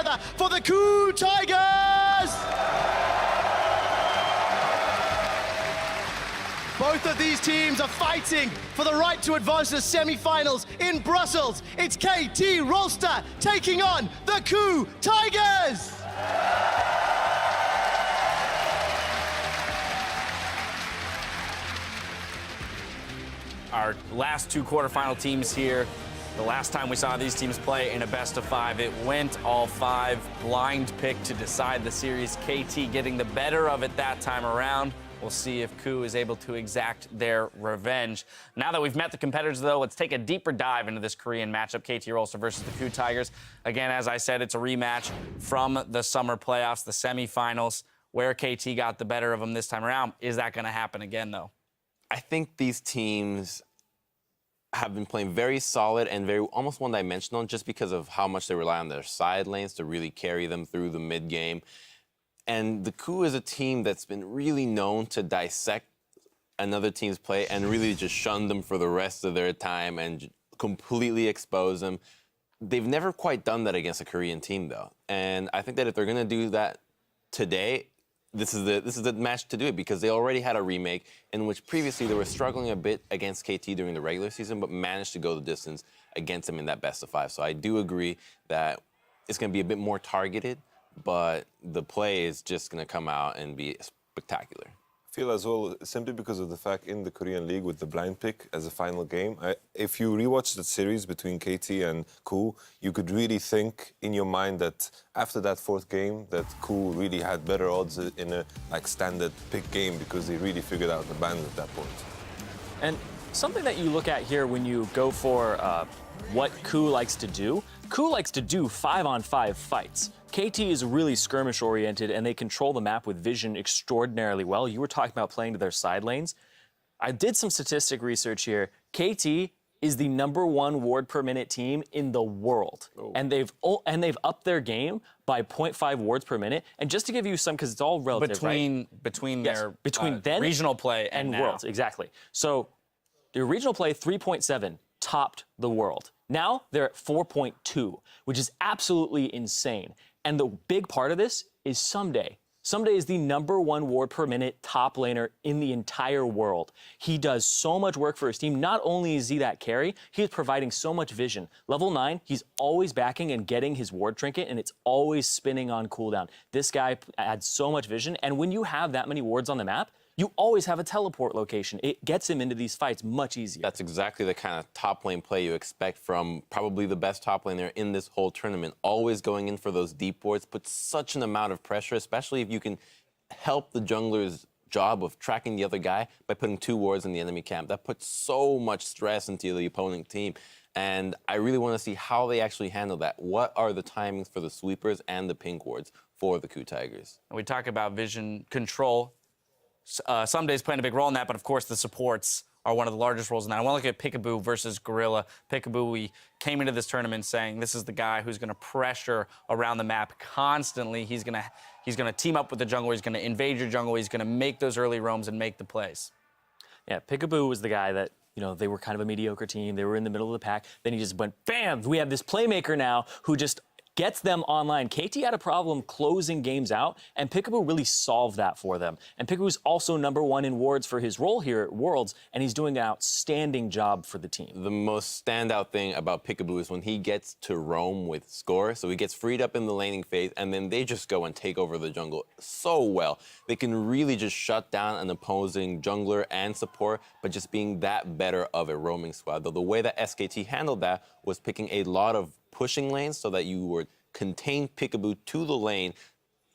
together for the KOO Tigers! Both of these teams are fighting for the right to advance to the semi-finals in Brussels. It's KT Rolster taking on the KOO Tigers! Our last two quarterfinal teams here. The last time we saw these teams play in a best-of-5, it went all 5. Blind pick to decide the series. KT getting the better of it that time around. We'll see if KOO is able to exact their revenge. Now that we've met the competitors, though, let's take a deeper dive into this Korean matchup, KT Rolster versus the KOO Tigers. Again, as I said, it's a rematch from the summer playoffs, the semifinals, where KT got the better of them this time around. Is that going to happen again, though? I think these teams have been playing very solid and very almost one-dimensional just because of how much they rely on their side lanes to really carry them through the mid-game. And the KOO is a team that's been really known to dissect another team's play and really just shun them for the rest of their time and completely expose them. They've never quite done that against a Korean team, though. And I think that if they're going to do that today, this is the match to do it, because they already had a remake in which previously they were struggling a bit against KT during the regular season, but managed to go the distance against them in that best-of-5. So I do agree that it's going to be a bit more targeted, but the play is just going to come out and be spectacular. I feel as well, simply because of the fact in the Korean League with the blind pick as a final game, if you rewatch the series between KT and KOO, you could really think in your mind that after that fourth game, that KOO really had better odds in a standard pick game because they really figured out the band at that point. And something that you look at here when you go for what KOO likes to do, KOO likes to do 5-on-5 fights. KT is really skirmish-oriented, and they control the map with vision extraordinarily well. You were talking about playing to their side lanes. I did some statistic research here. KT is the #1 ward per minute team in the world. Oh. And they've upped their game by 0.5 wards per minute. And just to give you some, because it's all relative, right? Between then regional play and now. Worlds, exactly. So their regional play, 3.7, topped the world. Now they're at 4.2, which is absolutely insane. And the big part of this is Someday. Someday is the #1 ward per minute top laner in the entire world. He does so much work for his team. Not only is he that carry, he is providing so much vision. Level 9, he's always backing and getting his ward trinket, and it's always spinning on cooldown. This guy adds so much vision, and when you have that many wards on the map, you always have a teleport location. It gets him into these fights much easier. That's exactly the kind of top lane play you expect from probably the best top laner in this whole tournament. Always going in for those deep wards puts such an amount of pressure, especially if you can help the jungler's job of tracking the other guy by putting 2 wards in the enemy camp. That puts so much stress into the opponent team. And I really want to see how they actually handle that. What are the timings for the sweepers and the pink wards for the KOO Tigers? We talk about vision control. Someday's playing a big role in that, but of course the supports are one of the largest roles in that. I want to look at Peekaboo versus Gorilla. Peekaboo, we came into this tournament saying this is the guy who's going to pressure around the map constantly. He's going to team up with the jungle. He's going to invade your jungle. He's going to make those early roams and make the plays. Yeah, Peekaboo was the guy that, you know, they were kind of a mediocre team. They were in the middle of the pack. Then he just went, bam, we have this playmaker now who just gets them online. KT had a problem closing games out, and Peekaboo really solved that for them. And Peekaboo's also #1 in wards for his role here at Worlds, and he's doing an outstanding job for the team. The most standout thing about Peekaboo is when he gets to roam with score, so he gets freed up in the laning phase, and then they just go and take over the jungle so well. They can really just shut down an opposing jungler and support, but just being that better of a roaming squad. Though the way that SKT handled that was picking a lot of pushing lanes so that you would contain Peekaboo to the lane,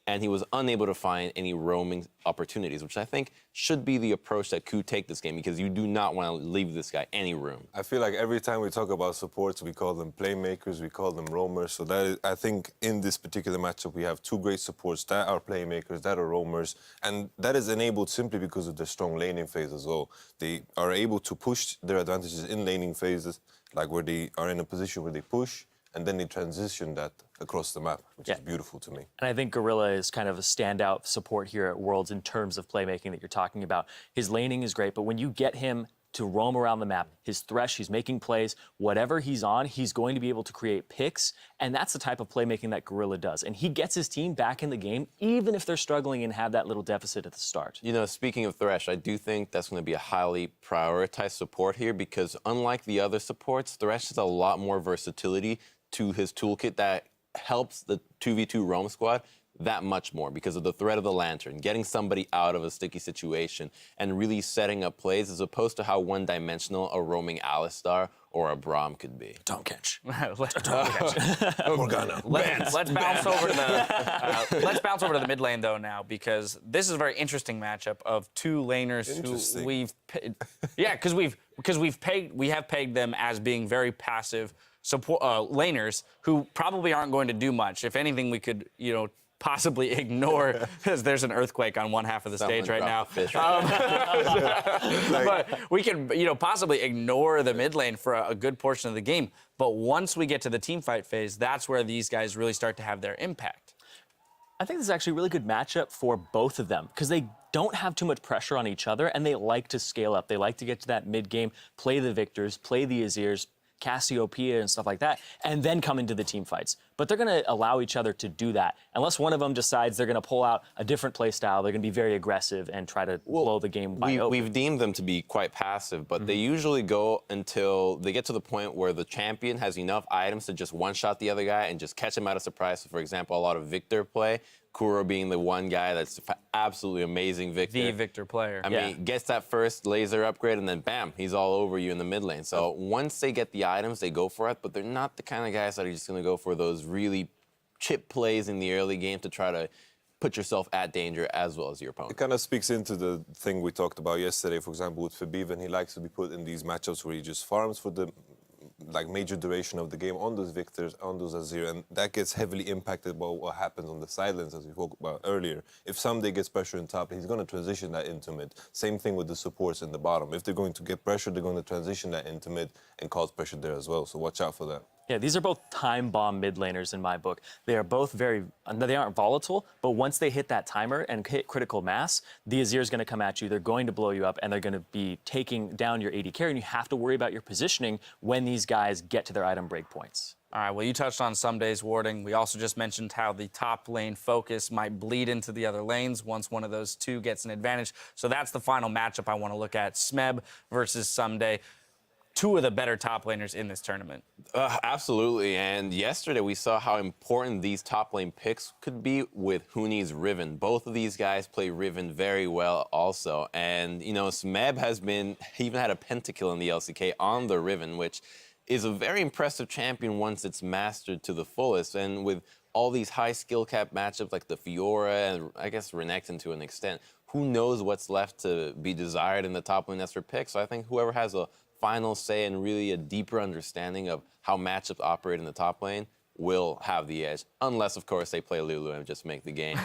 and he was unable to find any roaming opportunities, which I think should be the approach that KOO take this game, because you do not want to leave this guy any room. I feel like every time we talk about supports, we call them playmakers, we call them roamers. So that is, I think in this particular matchup, we have 2 great supports that are playmakers, that are roamers, and that is enabled simply because of their strong laning phase as well. They are able to push their advantages in laning phases, like where they are in a position where they push, and then they transition that across the map, which is beautiful to me. And I think Gorilla is kind of a standout support here at Worlds in terms of playmaking that you're talking about. His laning is great, but when you get him to roam around the map. His thresh, he's making plays. Whatever he's on, he's going to be able to create picks. And that's the type of playmaking that Gorilla does. And he gets his team back in the game, even if they're struggling and have that little deficit at the start. You know, speaking of Thresh, I do think that's going to be a highly prioritized support here because unlike the other supports, Thresh has a lot more versatility to his toolkit that helps the 2v2 roam squad that much more because of the threat of the lantern, getting somebody out of a sticky situation and really setting up plays as opposed to how one-dimensional a roaming Alistar or a Braum could be. Don't catch. Morgana. Let's bounce over to let's bounce over to the mid lane though now because this is a very interesting matchup of two laners who we have pegged them as being very passive support laners who probably aren't going to do much. If anything, we could possibly ignore because there's an earthquake on one half of the stage right now. But we can, possibly ignore the mid lane for a good portion of the game. But once we get to the team fight phase, that's where these guys really start to have their impact. I think this is actually a really good matchup for both of them because they don't have too much pressure on each other and they like to scale up. They like to get to that mid game, play the Victors, play the Azirs, Cassiopeia and stuff like that, and then come into the team fights. But they're going to allow each other to do that. Unless one of them decides they're going to pull out a different play style, they're going to be very aggressive and try to blow the game wide open. We've deemed them to be quite passive, but they usually go until they get to the point where the champion has enough items to just one-shot the other guy and just catch him out of surprise. So, for example, a lot of Victor play, Kuro being the one guy that's absolutely amazing Victor. The Victor player. I mean, gets that first laser upgrade, and then bam, he's all over you in the mid lane. So once they get the items, they go for it, but they're not the kind of guys that are just going to go for those really chip plays in the early game to try to put yourself at danger as well as your opponent. It kind of speaks into the thing we talked about yesterday, for example, with Fabiven. He likes to be put in these matchups where he just farms for the major duration of the game on those Victors, on those Azir, and that gets heavily impacted by what happens on the sidelines, as we spoke about earlier. If someday gets pressure in top, he's going to transition that into mid. Same thing with the supports in the bottom. If they're going to get pressure, they're going to transition that into mid and cause pressure there as well. So watch out for that. Yeah, these are both time bomb mid laners in my book. They are both they aren't volatile, but once they hit that timer and hit critical mass, the Azir is going to come at you, they're going to blow you up, and they're going to be taking down your AD carry, and you have to worry about your positioning when these guys get to their item breakpoints. All right, well, you touched on Someday's warding. We also just mentioned how the top lane focus might bleed into the other lanes once one of those two gets an advantage. So that's the final matchup I want to look at, Smeb versus Someday. Two of the better top laners in this tournament. Absolutely, and yesterday we saw how important these top lane picks could be with Huni's Riven. Both of these guys play Riven very well also, and Smeb he even had a pentakill in the LCK on the Riven, which is a very impressive champion once it's mastered to the fullest, and with all these high skill cap matchups like the Fiora and I guess Renekton to an extent, who knows what's left to be desired in the top lane that's for pick. So I think whoever has a final say and really a deeper understanding of how matchups operate in the top lane will have the edge, unless, of course, they play Lulu and just make the game.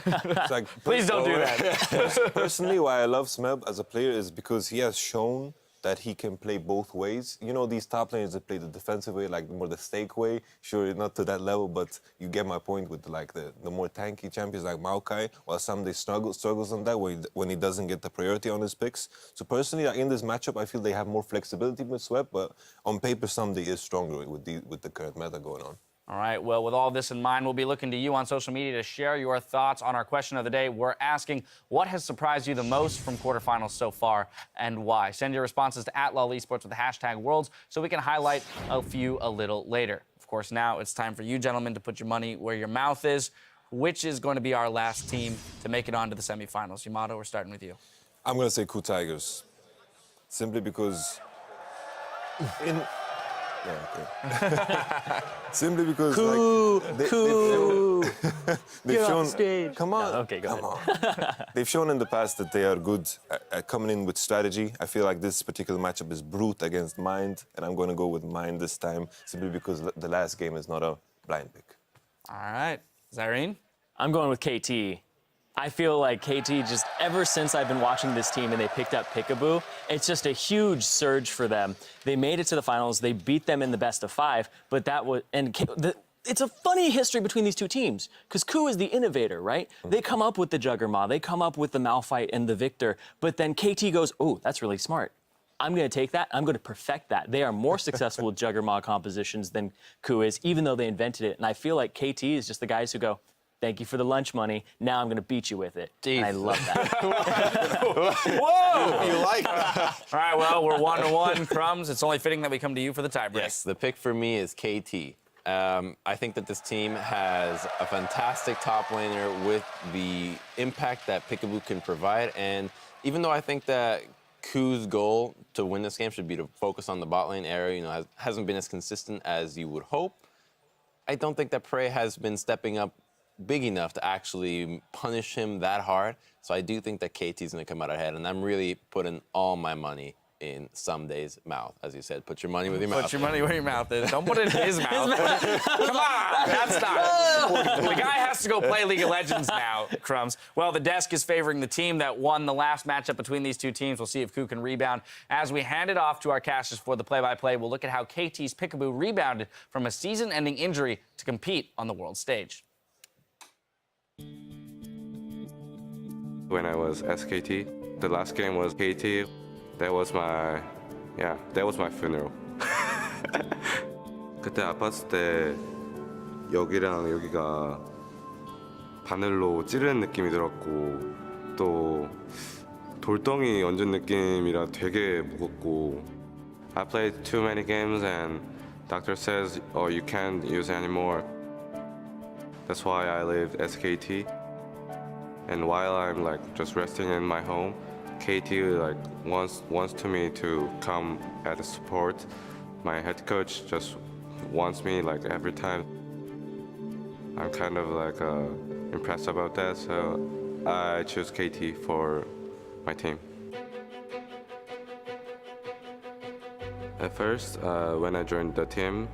Please don't do that. Personally, why I love Smeb as a player is because he has shown that he can play both ways. These top laners that play the defensive way, like more the stake way. Sure, not to that level, but you get my point with the more tanky champions like Maokai, while Someday struggles on that when he doesn't get the priority on his picks. So personally, in this matchup, I feel they have more flexibility with Swep, but on paper, Someday is stronger with the current meta going on. All right, well, with all this in mind, we'll be looking to you on social media to share your thoughts on our question of the day. We're asking, what has surprised you the most from quarterfinals so far and why? Send your responses to @LOLesports with the hashtag Worlds so we can highlight a few a little later. Of course, now it's time for you, gentlemen, to put your money where your mouth is. Which is going to be our last team to make it on to the semifinals? Yamato, we're starting with you. I'm going to say KOO Tigers, simply because... Simply because they've shown. Stage. Come on. No, okay, go ahead. They've shown in the past that they are good at coming in with strategy. I feel like this particular matchup is Brute against Mind, and I'm going to go with Mind this time, simply because the last game is not a blind pick. All right, Zyrene? I'm going with KT. I feel like KT, just ever since I've been watching this team and they picked up Peekaboo, it's just a huge surge for them. They made it to the finals. They beat them in the best of 5, but that was... It's a funny history between these two teams, because KOO is the innovator, right? They come up with the Juggernaut, they come up with the Malphite and the Victor, but then KT goes, oh, that's really smart. I'm going to take that. I'm going to perfect that. They are more successful with Juggernaut compositions than KOO is, even though they invented it. And I feel like KT is just the guys who go, thank you for the lunch money. Now I'm going to beat you with it. And I love that. Whoa! You like that? All right, well, we're 1-1, Crumbs. It's only fitting that we come to you for the tiebreak. Yes, the pick for me is KT. I think that this team has a fantastic top laner with the impact that Peekaboo can provide. And even though I think that KOO's goal to win this game should be to focus on the bot lane area, hasn't been as consistent as you would hope, I don't think that Prey has been stepping up big enough to actually punish him that hard. So I do think that KT's going to come out ahead. And I'm really putting all my money in Sumday's mouth. As you said, put your money where your mouth is. Put your money where your mouth is. Don't put it in his mouth. Come on, that's not. The guy has to go play League of Legends now, Crumbs. Well, the desk is favoring the team that won the last matchup between these two teams. We'll see if KOO can rebound. As we hand it off to our casters for the play-by-play, we'll look at how KT's Peekaboo rebounded from a season-ending injury to compete on the world stage. When I was SKT, the last game was KT. That was my funeral. 그때 아팠을 때 여기랑 여기가 바늘로 찌르는 느낌이 들었고 또 돌덩이 얹은 느낌이라 되게 무겁고 I played too many games and doctor says, oh, you can't use it anymore. That's why I leave SKT. And while I'm just resting in my home, KT wants to me to come as a support. My head coach just wants me every time. I'm kind of impressed about that, so I choose KT for my team. At first, when I joined the team,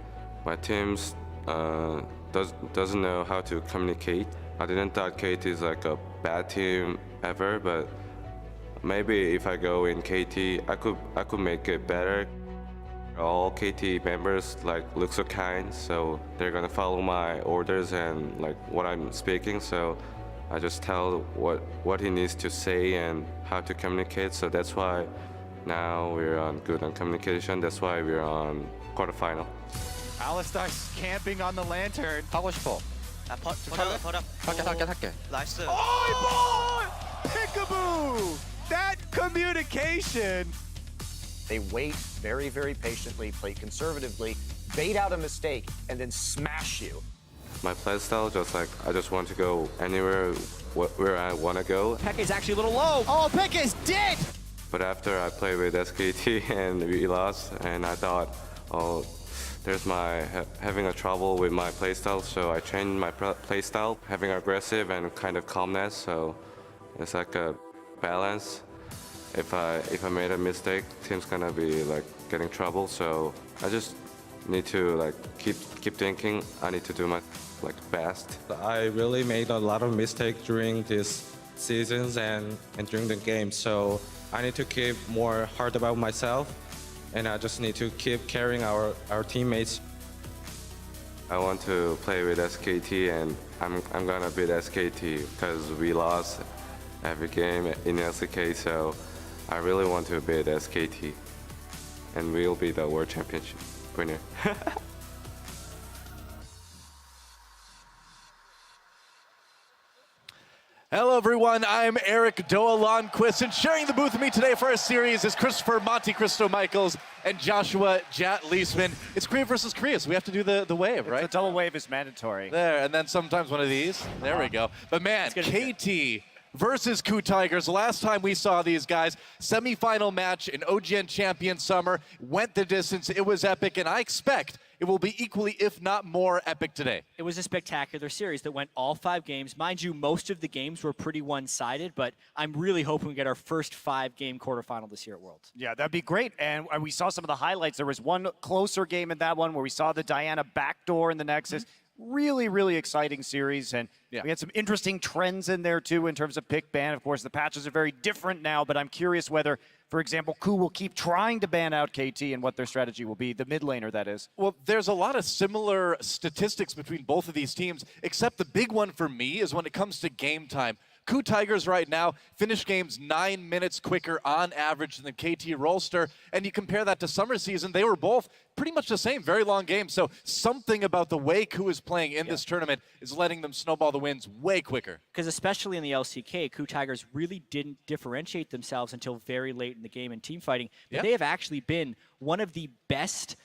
my team doesn't know how to communicate. I didn't thought KT is a bad team ever, but maybe if I go in KT, I could make it better. All KT members look so kind, so they're gonna follow my orders and what I'm speaking. So I just tell what he needs to say and how to communicate. So that's why now we're good on communication. That's why we're on quarterfinal. Alistair's camping on the lantern. 하고 싶어. 할게. 나이스. Oh, boy! Peekaboo! That communication. They wait very, very patiently, play conservatively, bait out a mistake, and then smash you. My play style I just want to go anywhere where I want to go. Peke's actually a little low. Oh, Peke's dead! But after I played with SKT and we lost, and I thought, oh, there's having a trouble with my playstyle, so I changed my playstyle, having aggressive and kind of calmness. So it's a balance. If I made a mistake, team's gonna be getting trouble. So I just need to keep thinking. I need to do my best. I really made a lot of mistakes during these seasons and during the game. So I need to keep more hard about myself. And I just need to keep carrying our teammates. I want to play with SKT, and I'm gonna beat SKT because we lost every game in LCK. So I really want to beat SKT, and we'll be the world championship winner. Hello, everyone. I'm Eric Doa-Lundquist, and sharing the booth with me today for our series is Christopher Monte Cristo Michaels and Joshua Jat Leisman. It's Korea versus Korea, so we have to do the wave, right? The double wave is mandatory. There, and then sometimes one of these. There we go. But man, KT versus KOO Tigers. Last time we saw these guys, semifinal match in OGN Champion Summer, went the distance. It was epic, and I expect it will be equally, if not more, epic today. It was a spectacular series that went all 5 games. Mind you, most of the games were pretty one-sided, but I'm really hoping we get our first 5-game quarterfinal this year at Worlds. Yeah, that'd be great. And we saw some of the highlights. There was one closer game in that one where we saw the Diana backdoor in the Nexus. Really, really exciting series. And we had some interesting trends in there, too, in terms of pick ban. Of course, the patches are very different now, but I'm curious whether, for example, KOO will keep trying to ban out KT and what their strategy will be, the mid laner, that is. Well, there's a lot of similar statistics between both of these teams, except the big one for me is when it comes to game time. KOO Tigers right now finish games 9 minutes quicker on average than the KT Rolster. And you compare that to summer season, they were both pretty much the same, very long games. So something about the way KOO is playing in this tournament is letting them snowball the wins way quicker. Because especially in the LCK, KOO Tigers really didn't differentiate themselves until very late in the game in team fighting. But they have actually been one of the best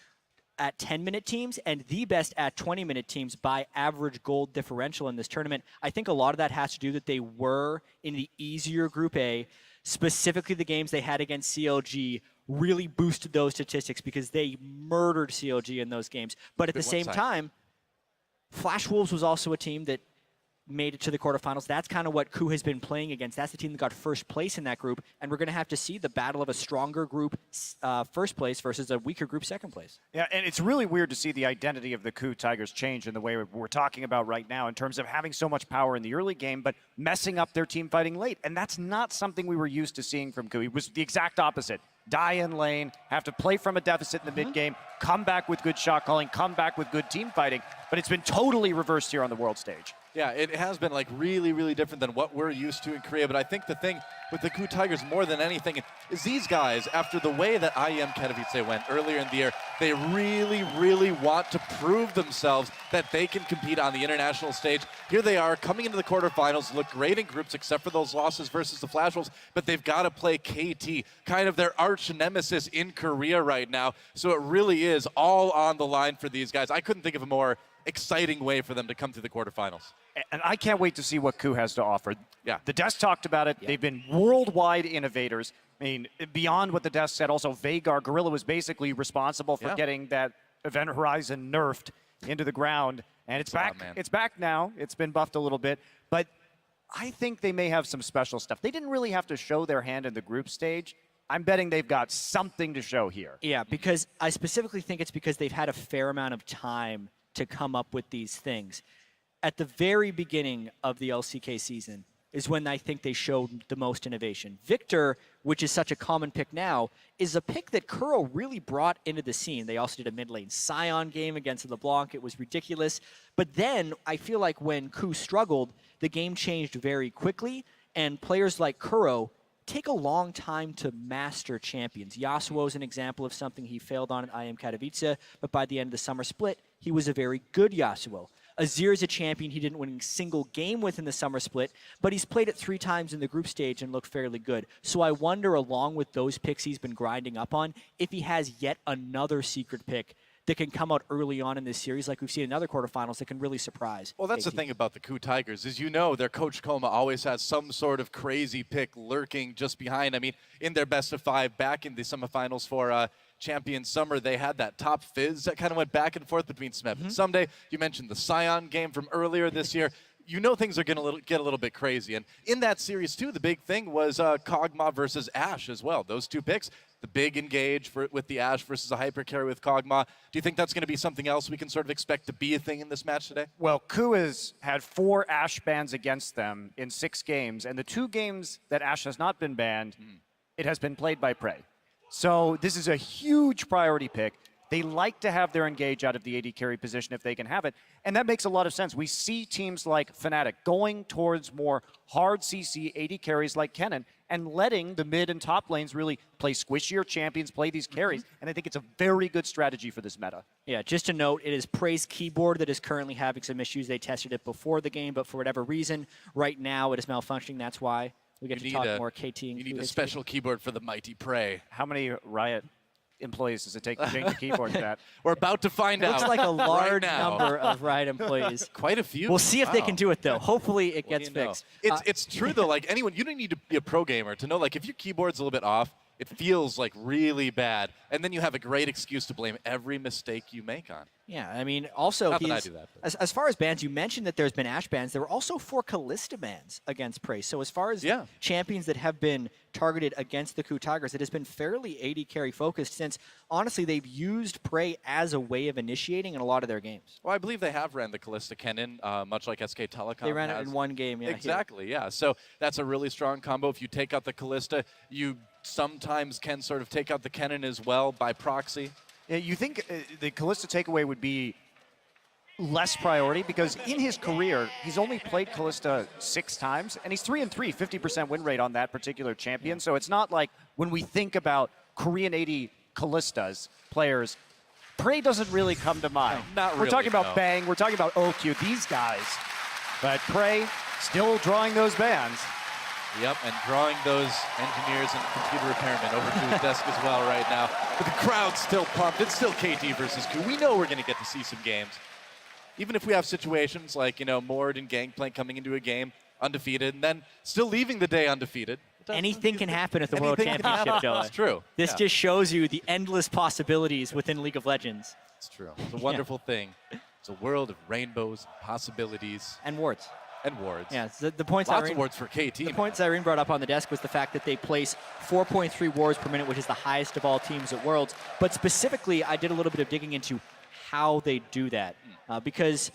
at 10-minute teams and the best at 20-minute teams by average gold differential in this tournament. I think a lot of that has to do that they were in the easier Group A. Specifically, the games they had against CLG really boosted those statistics because they murdered CLG in those games. But at the same time, Flash Wolves was also a team that made it to the quarterfinals. That's kind of what KOO has been playing against. That's the team that got first place in that group, and we're going to have to see the battle of a stronger group first place versus a weaker group second place. Yeah, and it's really weird to see the identity of the KOO Tigers change in the way we're talking about right now in terms of having so much power in the early game, but messing up their team fighting late. And that's not something we were used to seeing from KOO. It was the exact opposite. Die in lane, have to play from a deficit in the mid-game, come back with good shot calling, come back with good team fighting. But it's been totally reversed here on the world stage. Yeah, it has been like really, really different than what we're used to in Korea. But I think the thing with the KOO Tigers more than anything is these guys, after the way that IEM Katowice went earlier in the year, they really, really want to prove themselves that they can compete on the international stage. Here they are coming into the quarterfinals, look great in groups except for those losses versus the Flash Wolves, but they've got to play KT, kind of their arch nemesis in Korea right now. So it really is all on the line for these guys. I couldn't think of a more exciting way for them to come to the quarterfinals. And I can't wait to see what KOO has to offer. Yeah. The desk talked about it. They've been worldwide innovators. I mean, beyond what the desk said, also Vagar, Gorilla was basically responsible for getting that Event Horizon nerfed into the ground. And it's back. It's back now. It's been buffed a little bit. But I think they may have some special stuff. They didn't really have to show their hand in the group stage. I'm betting they've got something to show here. Yeah, because I specifically think it's because they've had a fair amount of time to come up with these things. At the very beginning of the LCK season is when I think they showed the most innovation. Victor, which is such a common pick now, is a pick that KOO really brought into the scene. They also did a mid-lane Scion game against LeBlanc. It was ridiculous. But then I feel like when KOO struggled, the game changed very quickly, and players like KOO take a long time to master champions. Yasuo is an example of something he failed on at IEM Katowice, but by the end of the summer split, he was a very good Yasuo. Azir is a champion he didn't win a single game with in the summer split, but he's played it 3 times in the group stage and looked fairly good. So I wonder, along with those picks he's been grinding up on, if he has yet another secret pick that can come out early on in this series, like we've seen in other quarterfinals, that can really surprise. Well, that's the thing about the KOO Tigers is, you know, their coach Koma always has some sort of crazy pick lurking just behind. I mean, in their best of 5 back in the semifinals for Champion Summer, they had that top fizz that kind of went back and forth between Smep and Someday. You mentioned the Scion game from earlier this year. You know things are going to get a little bit crazy. And in that series, too, the big thing was Kog'Maw versus Ashe as well. Those 2 picks, the big engage with the Ashe versus a hyper carry with Kog'Maw. Do you think that's going to be something else we can sort of expect to be a thing in this match today? Well, KOO has had 4 Ashe bans against them in 6 games, and the 2 games that Ashe has not been banned, it has been played by Prey. So this is a huge priority pick. They like to have their engage out of the AD carry position if they can have it, and that makes a lot of sense. We see teams like Fnatic going towards more hard CC AD carries like Kennen and letting the mid and top lanes really play squishier champions, play these carries, and I think it's a very good strategy for this meta. Yeah, just to note, it is Prey's keyboard that is currently having some issues. They tested it before the game, but for whatever reason, right now it is malfunctioning. That's why we get to talk more KT. You need a special keyboard for the mighty Prey. How many Riot employees does it take to change the keyboard to that? We're about to find out. Looks like a large right number of Riot employees. Quite a few. We'll see if they can do it, though. Hopefully it gets you know? fixed. It's true, though. Like, anyone, you don't need to be a pro gamer to know, like, if your keyboard's a little bit off, it feels like really bad. And then you have a great excuse to blame every mistake you make on. Yeah, I mean, also, Not that I do that, as far as bans, you mentioned that there's been Ashe bans. There were also 4 Kalista bans against Prey. So as far as champions that have been targeted against the KOO Tigers, it has been fairly AD carry focused since, honestly, they've used Prey as a way of initiating in a lot of their games. Well, I believe they have ran the Kalista Kennen, much like SK Telecom They ran has. it in 1 game, yeah. Exactly, yeah. So that's a really strong combo. If you take out the Kalista, you sometimes can sort of take out the Kennen as well by proxy. Yeah, you think the Kalista takeaway would be less priority because in his career, he's only played Callista 6 times, and he's 3-3, 50% win rate on that particular champion. So it's not like when we think about Korean 80 Callistas players, Prey doesn't really come to mind. No, not We're talking really, about no. Bang, we're talking about OQ, these guys. But Prey still drawing those bans. Yep, and drawing those engineers and computer repairmen over to his desk as well right now. But the crowd's still pumped. It's still KT versus KOO. We know we're going to get to see some games. Even if we have situations like, Mord and Gangplank coming into a game undefeated and then still leaving the day undefeated. Anything can happen at the World Anything can Championship, happen. Joe. It's true. This Yeah. just shows you the endless possibilities within League of Legends. It's true. It's a wonderful thing. It's a world of rainbows, possibilities, And wards. and wards. Yeah, so the points Lots Irene, of wards for KT. The points Irene brought up on the desk was the fact that they place 4.3 wards per minute, which is the highest of all teams at Worlds. But specifically, I did a little bit of digging into how they do that. Because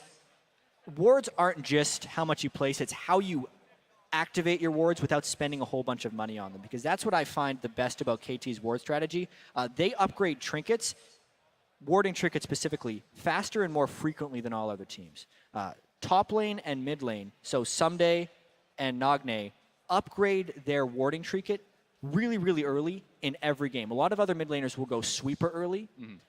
wards aren't just how much you place, it's how you activate your wards without spending a whole bunch of money on them. Because that's what I find the best about KT's ward strategy. They upgrade trinkets, warding trinkets specifically, faster and more frequently than all other teams. Top lane and mid lane, so Someday and Nagne, upgrade their warding trinket really, really early in every game. A lot of other mid laners will go sweeper early,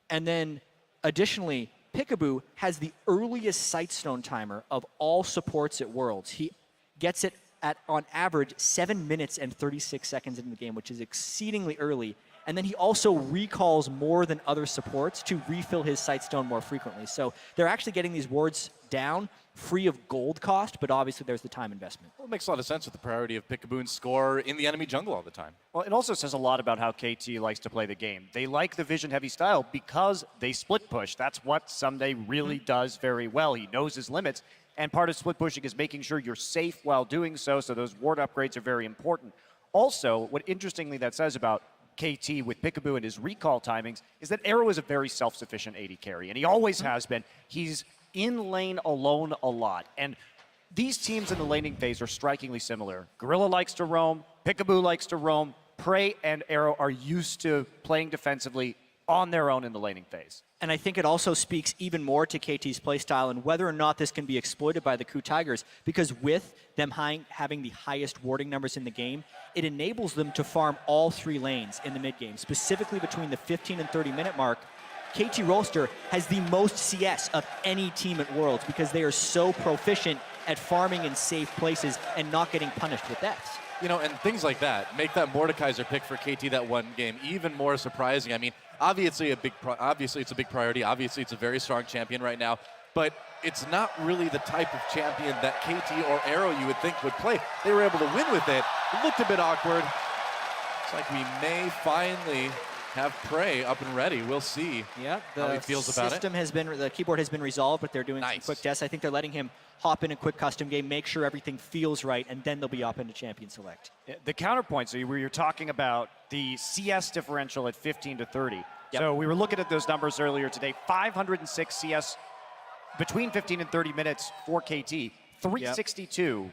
and then additionally, Peekaboo has the earliest Sightstone timer of all supports at Worlds. He gets it at, on average, 7 minutes and 36 seconds into the game, which is exceedingly early. And then he also recalls more than other supports to refill his Sightstone more frequently. So they're actually getting these wards down free of gold cost, but obviously there's the time investment. Well, it makes a lot of sense with the priority of Peekaboo's score in the enemy jungle all the time. Well, it also says a lot about how KT likes to play the game. They like the vision-heavy style because they split push. That's what Someday really does very well. He knows his limits, and part of split pushing is making sure you're safe while doing so, so those ward upgrades are very important. Also, what interestingly that says about KT with Peekaboo and his recall timings is that Arrow is a very self-sufficient AD carry, and he always has been. He's in lane alone a lot, and these teams in the laning phase are strikingly similar. Gorilla likes to roam, Peekaboo likes to roam, Prey and Arrow are used to playing defensively on their own in the laning phase. And I think it also speaks even more to KT's playstyle and whether or not this can be exploited by the KOO Tigers, because with them having the highest warding numbers in the game, it enables them to farm all 3 lanes in the mid game, specifically between the 15 and 30 minute mark. KT Rolster has the most CS of any team at Worlds because they are so proficient at farming in safe places and not getting punished with deaths. And things like that make that Mordekaiser pick for KT that one game even more surprising. I mean, obviously it's a big priority. Obviously it's a very strong champion right now, but it's not really the type of champion that KT or Arrow you would think would play. They were able to win with it. It looked a bit awkward. It's like we may finally have Prey up and ready. We'll see Yeah, how he feels about it. The keyboard has been resolved, but they're doing some quick tests. I think they're letting him hop in a quick custom game, make sure everything feels right, and then they'll be up into Champion Select. The counterpoint, so where you're talking about the CS differential at 15 to 30. Yep. So we were looking at those numbers earlier today. 506 CS between 15 and 30 minutes for KT. 362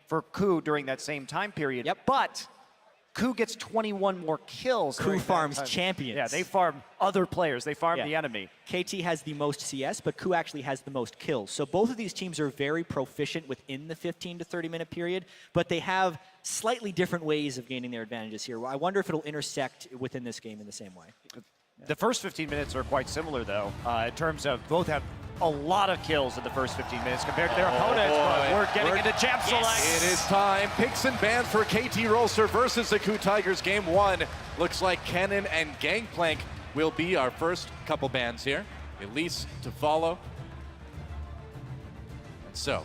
for KOO during that same time period. Yep. But KOO gets 21 more kills. KOO during that farms time. champions. Yeah, they farm other players. They farm Yeah. the enemy. KT has the most CS, but KOO actually has the most kills. So both of these teams are very proficient within the 15 to 30 minute period, but they have slightly different ways of gaining their advantages here. I wonder if it'll intersect within this game in the same way. The first 15 minutes are quite similar, though, in terms of both have a lot of kills in the first 15 minutes compared to their opponents. But we're getting into Champ Select. It is time. Picks and bans for KT Rolster versus the KOO Tigers. Game 1. Looks like Kennen and Gangplank will be our first couple bans here. Elise to follow. And so,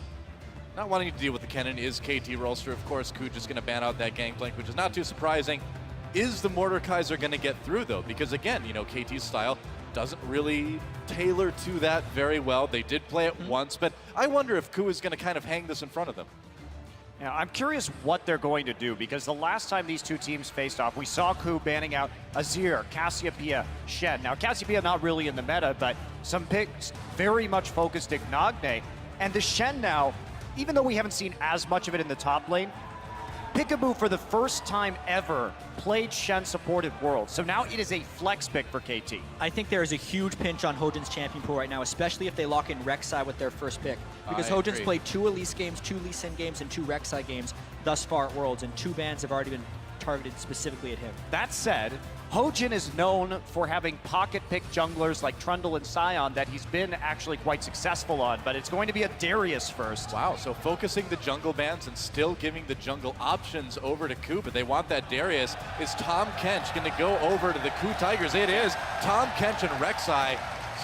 not wanting to deal with the Kennen is KT Rolster. Of course, KOO just going to ban out that Gangplank, which is not too surprising. Is the Mordekaiser going to get through, though? Because, again, KT's style doesn't really tailor to that very well. They did play it once, but I wonder if KOO is going to kind of hang this in front of them. Now, I'm curious what they're going to do, because the last time these two teams faced off, we saw KOO banning out Azir, Cassiopeia, Shen. Now, Cassiopeia not really in the meta, but some picks very much focused at Nagne. And the Shen now, even though we haven't seen as much of it in the top lane, Peekaboo, for the first time ever, played Shen supported Worlds. So now it is a flex pick for KT. I think there is a huge pinch on Hojin's champion pool right now, especially if they lock in Rek'Sai with their first pick. Because I Hojin's agree. played 2 Elise games, 2 Lee Sin games, and 2 Rek'Sai games thus far at Worlds, and 2 bans have already been targeted specifically at him. That said, Hojin is known for having pocket-pick junglers like Trundle and Sion that he's been actually quite successful on, but it's going to be a Darius first. Wow, so focusing the jungle bans and still giving the jungle options over to KOO, but they want that Darius. Is Tahm Kench going to go over to the KOO Tigers? It is. Tahm Kench and Rek'Sai.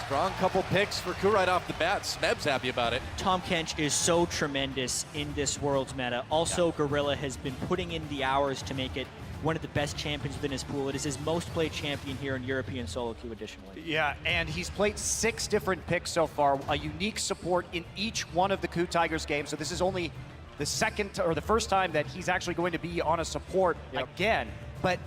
Strong couple picks for KOO right off the bat. Smeb's happy about it. Tahm Kench is so tremendous in this Worlds meta. Also, Gorilla has been putting in the hours to make it one of the best champions within his pool. It is his most played champion here in European solo queue additionally. Yeah, and he's played 6 different picks so far, a unique support in each one of the KOO Tigers games. So this is only the first time that he's actually going to be on a support again. But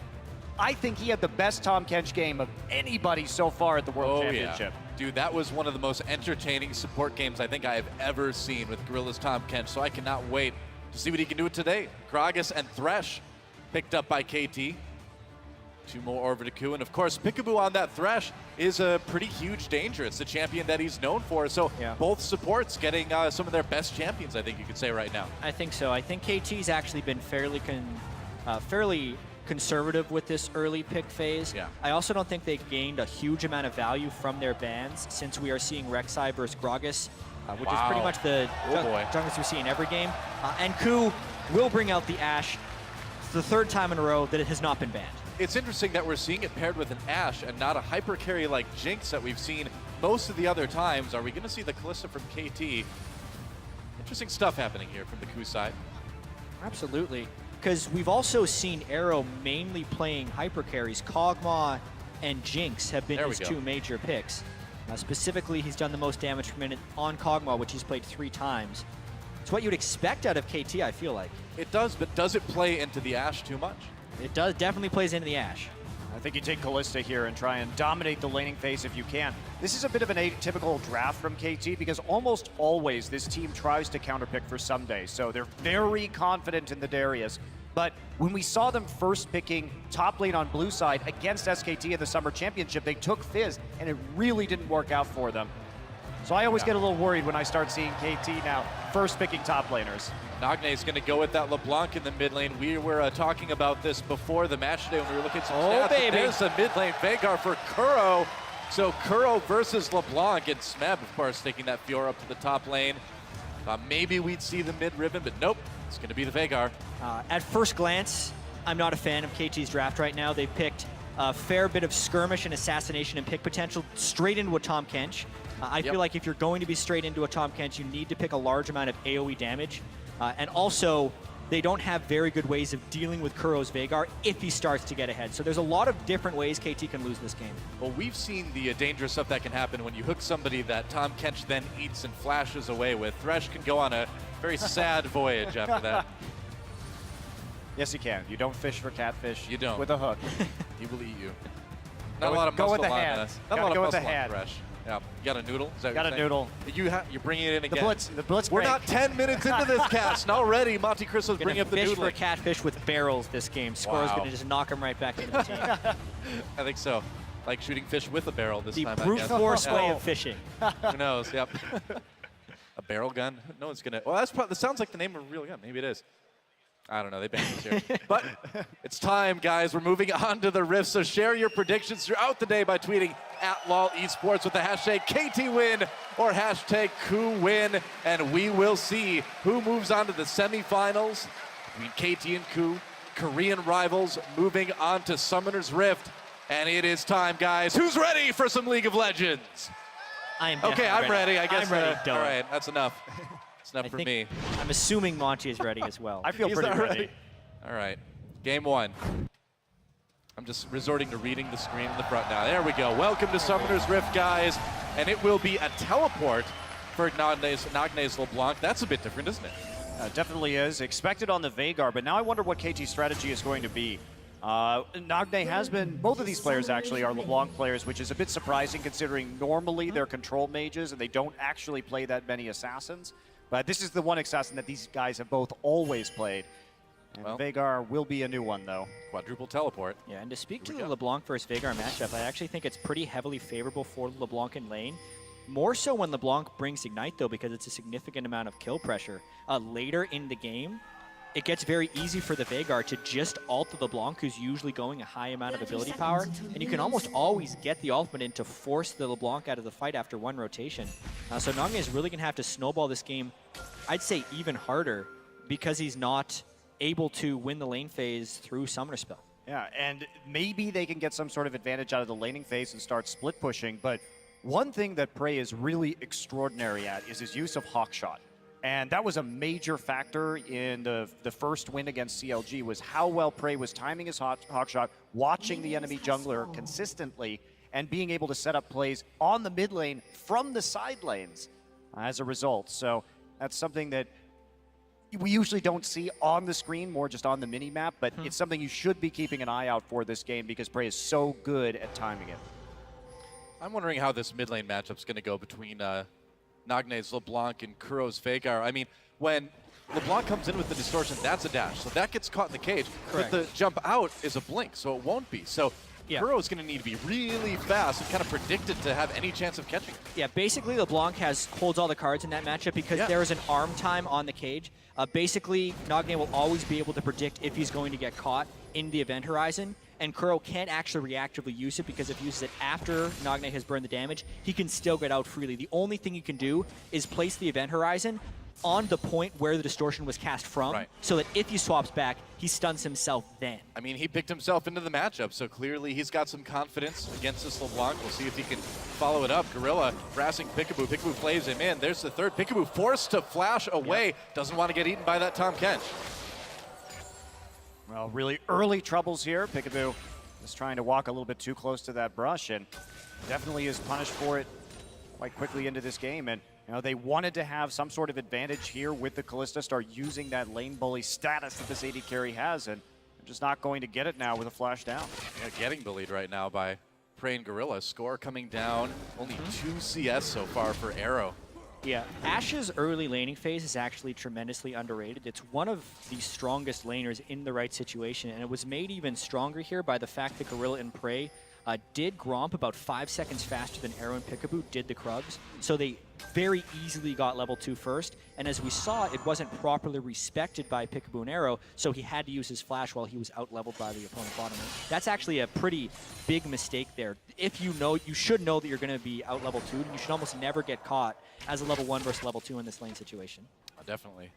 I think he had the best Tahm Kench game of anybody so far at the World Championship. Yeah. Dude, that was one of the most entertaining support games I think I have ever seen with Gorilla's Tahm Kench, so I cannot wait to see what he can do today. Gragas and Thresh picked up by KT. 2 more over to KOO, and of course, Peekaboo on that Thresh is a pretty huge danger. It's the champion that he's known for, so both supports getting some of their best champions, I think you could say right now. I think so. I think KT's actually been fairly conservative with this early pick phase. Yeah. I also don't think they've gained a huge amount of value from their bans, since we are seeing Rek'Sai versus Gragas, which is pretty much the junglers we see in every game. And KOO will bring out the Ashe. It's the 3rd time in a row that it has not been banned. It's interesting that we're seeing it paired with an Ashe and not a hyper carry like Jinx that we've seen most of the other times. Are we going to see the Kalista from KT? Interesting stuff happening here from the KOO side. Absolutely. Because we've also seen Arrow mainly playing hyper carries. Kog'Maw and Jinx have been his 2 major picks. Specifically, he's done the most damage per minute on Kog'Maw, which he's played 3 times. It's what you'd expect out of KT, I feel like. It does, but does it play into the Ashe too much? It does, definitely plays into the Ashe. I think you take Kalista here and try and dominate the laning phase if you can. This is a bit of an atypical draft from KT because almost always this team tries to counterpick for Someday, so they're very confident in the Darius. But when we saw them first picking top lane on blue side against SKT in the Summer Championship, they took Fizz, and it really didn't work out for them. So I always get a little worried when I start seeing KT now first picking top laners. Nagne is going to go with that LeBlanc in the mid lane. We were talking about this before the match today when we were looking at some stats. Baby. There's a mid lane Veigar for KOO. So KOO versus LeBlanc, and Smeb, of course, taking that Fiora up to the top lane. Maybe we'd see the mid ribbon, but nope. It's going to be the Veigar. At first glance, I'm not a fan of KT's draft right now. They picked a fair bit of skirmish and assassination and pick potential straight into a Tahm Kench. I feel like if you're going to be straight into a Tahm Kench, you need to pick a large amount of AoE damage. And also, they don't have very good ways of dealing with KOO's Veigar if he starts to get ahead. So there's a lot of different ways KT can lose this game. Well, we've seen the dangerous stuff that can happen when you hook somebody that Tahm Kench then eats and flashes away with. Thresh can go on a very sad voyage after that. Yes, you can. You don't fish for catfish. You don't. With a hook. He will eat you. Not a lot of go muscle with the on hand. Not a lot of Go with the muscle on hand. Thresh. Yeah. You got a noodle? Is that Got what a you're noodle. saying? You're bringing it in again. The blitz We're break. not 10 minutes into this cast, and already Monte Cristo's bringing up the fish noodle. for catfish with barrels this game. Score's Wow. going to just knock him right back into the team. I think so. Like shooting fish with a barrel this The time. brute I guess. force Yeah. way of fishing. Who knows? Yep. A barrel gun? No one's gonna. Well, that sounds like the name of a real gun. Maybe it is. I don't know. They banned this here. But it's time, guys. We're moving on to the Rift. So share your predictions throughout the day by tweeting @LOL Esports with the hashtag KTWin or hashtag KOOWin, and we will see who moves on to the semifinals between KT and KOO. Korean rivals moving on to Summoner's Rift. And it is time, guys. Who's ready for some League of Legends? I am Okay, I'm ready. I guess. I'm ready. All right, that's enough. It's enough for me. I'm assuming Monty is ready as well. I feel He's pretty not ready. ready. All right, game 1. I'm just resorting to reading the screen in the front now. There we go. Welcome to Summoner's Rift, guys. And it will be a teleport for Nagne's LeBlanc. That's a bit different, isn't it? Definitely is. Expected on the Veigar, but now I wonder what KT's strategy is going to be. Nagne has been, both of these players actually are LeBlanc players, which is a bit surprising considering normally they're control mages and they don't actually play that many assassins. But this is the one assassin that these guys have both always played. And Veigar will be a new one, though. Quadruple teleport. Yeah, and to speak to the LeBlanc versus Veigar matchup, I actually think it's pretty heavily favorable for LeBlanc in lane. More so when LeBlanc brings Ignite, though, because it's a significant amount of kill pressure. Later in the game, it gets very easy for the Veigar to just ult the LeBlanc, who's usually going a high amount of ability power, and you can almost always get the ultimate in to force the LeBlanc out of the fight after one rotation. So Nagne is really going to have to snowball this game, I'd say even harder, because he's not able to win the lane phase through Summoner Spell. Yeah, and maybe they can get some sort of advantage out of the laning phase and start split pushing, but one thing that Prey is really extraordinary at is his use of Hawkshot. And that was a major factor in the first win against CLG, was how well Prey was timing his Hawkshot, watching the enemy jungler consistently, and being able to set up plays on the mid lane from the side lanes as a result. So that's something that we usually don't see on the screen, more just on the mini-map, but it's something you should be keeping an eye out for this game because Prey is so good at timing it. I'm wondering how this mid lane matchup's going to go between Nagne's LeBlanc and Kuro's Veigar. I mean, when LeBlanc comes in with the distortion, that's a dash, so that gets caught in the cage. Correct. But the jump out is a blink, so it won't be. So Kuro's going to need to be really fast and kind of predicted to have any chance of catching it. Yeah, basically LeBlanc holds all the cards in that matchup because there is an arm time on the cage. Basically, Nagne will always be able to predict if he's going to get caught in the event horizon, and Kuro can't actually reactively use it because if he uses it after Nagne has burned the damage, he can still get out freely. The only thing you can do is place the event horizon on the point where the distortion was cast from, so that if he swaps back, he stuns himself then. I mean, he picked himself into the matchup, so clearly he's got some confidence against this LeBlanc. We'll see if he can follow it up. Gorilla harassing Peekaboo. Peekaboo plays him in. There's the third. Peekaboo forced to flash away. Doesn't want to get eaten by that Tahm Kench. Well, really early troubles here. Peekaboo is trying to walk a little bit too close to that brush, and definitely is punished for it quite quickly into this game. And you know, they wanted to have some sort of advantage here with the Kalista, start using that lane bully status that this AD carry has, and they're just not going to get it now with a flash down. Yeah, getting bullied right now by Prey and Gorilla. Score coming down, only 2 CS so far for Arrow. Yeah, Ashe's early laning phase is actually tremendously underrated. It's one of the strongest laners in the right situation, and it was made even stronger here by the fact that Gorilla and Prey did Gromp about 5 seconds faster than Arrow and Peekaboo did the Krugs, so they very easily got level 2 first, and as we saw, it wasn't properly respected by Peekaboo and Arrow, so he had to use his flash while he was out-leveled by the opponent bottom lane. That's actually a pretty big mistake there. If you know, you should know that you're going to be out-level 2, and you should almost never get caught as a level 1 versus level 2 in this lane situation. Definitely.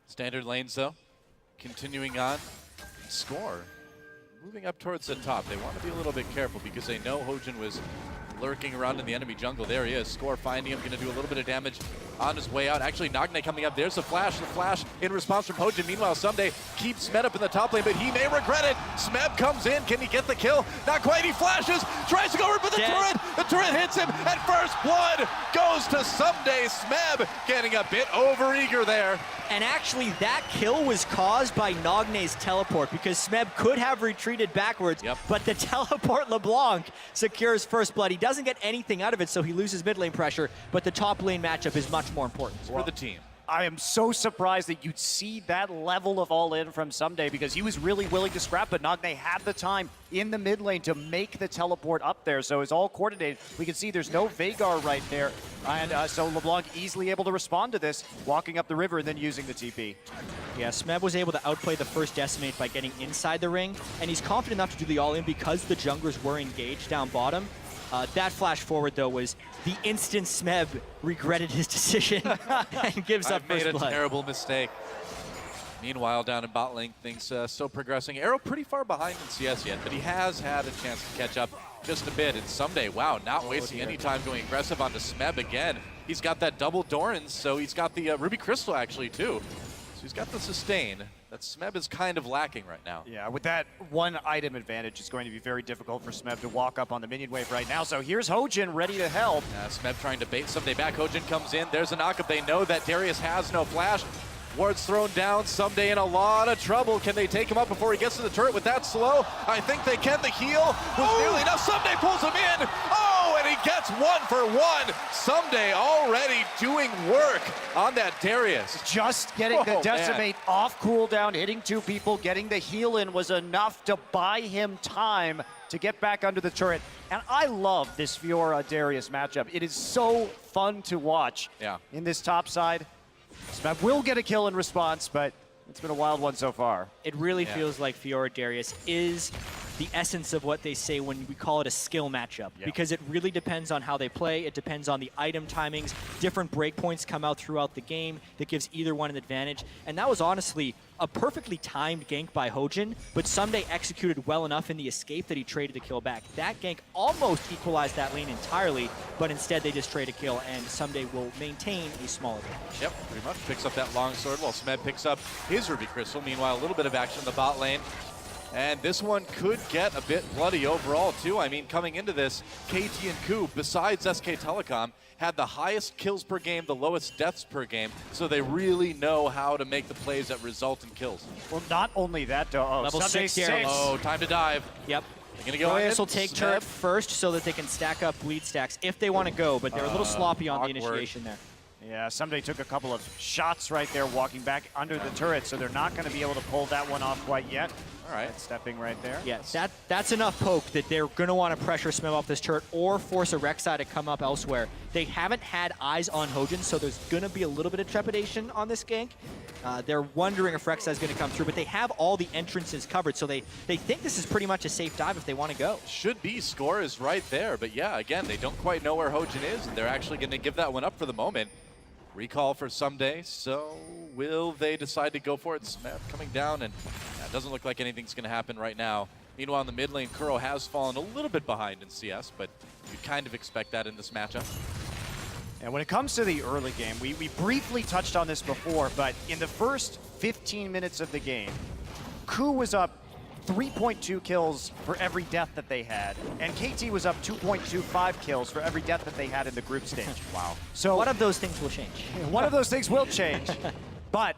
Standard lanes, though, continuing on. Score moving up towards the top. They want to be a little bit careful because they know Hojin was lurking around in the enemy jungle. There he is. Score finding him, going to do a little bit of damage on his way out. Actually, Nagne coming up. There's the flash in response from Hojin. Meanwhile, Someday keeps Smed up in the top lane, but he may regret it. Smed comes in. Can he get the kill? Not quite. He flashes, tries to go over for the turret. The turret hits him, and first blood goes to Someday. Smeb getting a bit overeager there. And actually, that kill was caused by Nagne's teleport because Smeb could have retreated backwards, but the teleport LeBlanc secures first blood. He doesn't get anything out of it, so he loses mid lane pressure, but the top lane matchup is much more important. For the team. I am so surprised that you'd see that level of all-in from Someday because he was really willing to scrap, but Nagne had the time in the mid lane to make the teleport up there, so it's all coordinated. We can see there's no Veigar right there, and so LeBlanc easily able to respond to this, walking up the river and then using the TP. Yeah, Smeb was able to outplay the first Decimate by getting inside the ring, and he's confident enough to do the all-in because the junglers were engaged down bottom. That flash forward, though, was the instant Smeb regretted his decision and gives up first blood. I've made a terrible mistake. Meanwhile, down in bot lane, things still progressing. Arrow pretty far behind in CS yet, but he has had a chance to catch up just a bit. And Someday, wow, not wasting any time going aggressive onto Smeb again. He's got that double Doran, so he's got the Ruby Crystal actually too. So he's got the sustain that Smeb is kind of lacking right now. Yeah, with that one item advantage, it's going to be very difficult for Smeb to walk up on the minion wave right now. So here's Hojin ready to help. Smeb trying to bait Someday back. Hojin comes in. There's a knockup. They know that Darius has no flash. Ward's thrown down. Someday in a lot of trouble. Can they take him up before he gets to the turret with that slow? I think they can. The heal was nearly enough. Someday pulls him in. Oh, and he gets 1 for 1. Someday already doing work on that Darius. Just getting the man. Decimate off cooldown, hitting 2 people, getting the heal in was enough to buy him time to get back under the turret. And I love this Fiora-Darius matchup. It is so fun to watch in this top side. Smeb will get a kill in response, but it's been a wild one so far. It really feels like Fiora-Darius is the essence of what they say when we call it a skill matchup, because it really depends on how they play. It depends on the item timings. Different breakpoints come out throughout the game that gives either one an advantage. And that was honestly a perfectly timed gank by Hojin, but Someday executed well enough in the escape that he traded the kill back. That gank almost equalized that lane entirely, but instead they just trade a kill, and Someday will maintain a small advantage. Yep, pretty much picks up that longsword while Smed picks up his Ruby Crystal. Meanwhile, a little bit of action in the bot lane. And this one could get a bit bloody overall, too. I mean, coming into this, KT and KOO, besides SK Telecom, had the highest kills per game, the lowest deaths per game, so they really know how to make the plays that result in kills. Well, not only that, though. Oh, Level Someday 6 Darius. Oh, time to dive. Yep. They're gonna go in. Darius will take turret first so that they can stack up bleed stacks if they want to go, but they're a little sloppy on the initiation there. Yeah, Someday took a couple of shots right there walking back under the turret, so they're not going to be able to pull that one off quite yet. All right. Stepping right there. Yeah, that's enough poke that they're going to want to pressure Smeb off this turret or force a Rek'Sai to come up elsewhere. They haven't had eyes on Hojin, so there's going to be a little bit of trepidation on this gank. They're wondering if Rek'Sai is going to come through, but they have all the entrances covered, so they think this is pretty much a safe dive if they want to go. Should be, score is right there, but yeah, again, they don't quite know where Hojin is, and they're actually going to give that one up for the moment. Recall for Someday, so will they decide to go for it? Smeb coming down, and it doesn't look like anything's going to happen right now. Meanwhile, in the mid lane, Kuro has fallen a little bit behind in CS, but you kind of expect that in this matchup. And when it comes to the early game, we briefly touched on this before, but in the first 15 minutes of the game, KOO was up 3.2 kills for every death that they had, and KT was up 2.25 kills for every death that they had in the group stage. Wow. So one of those things will change. One of those things will change, but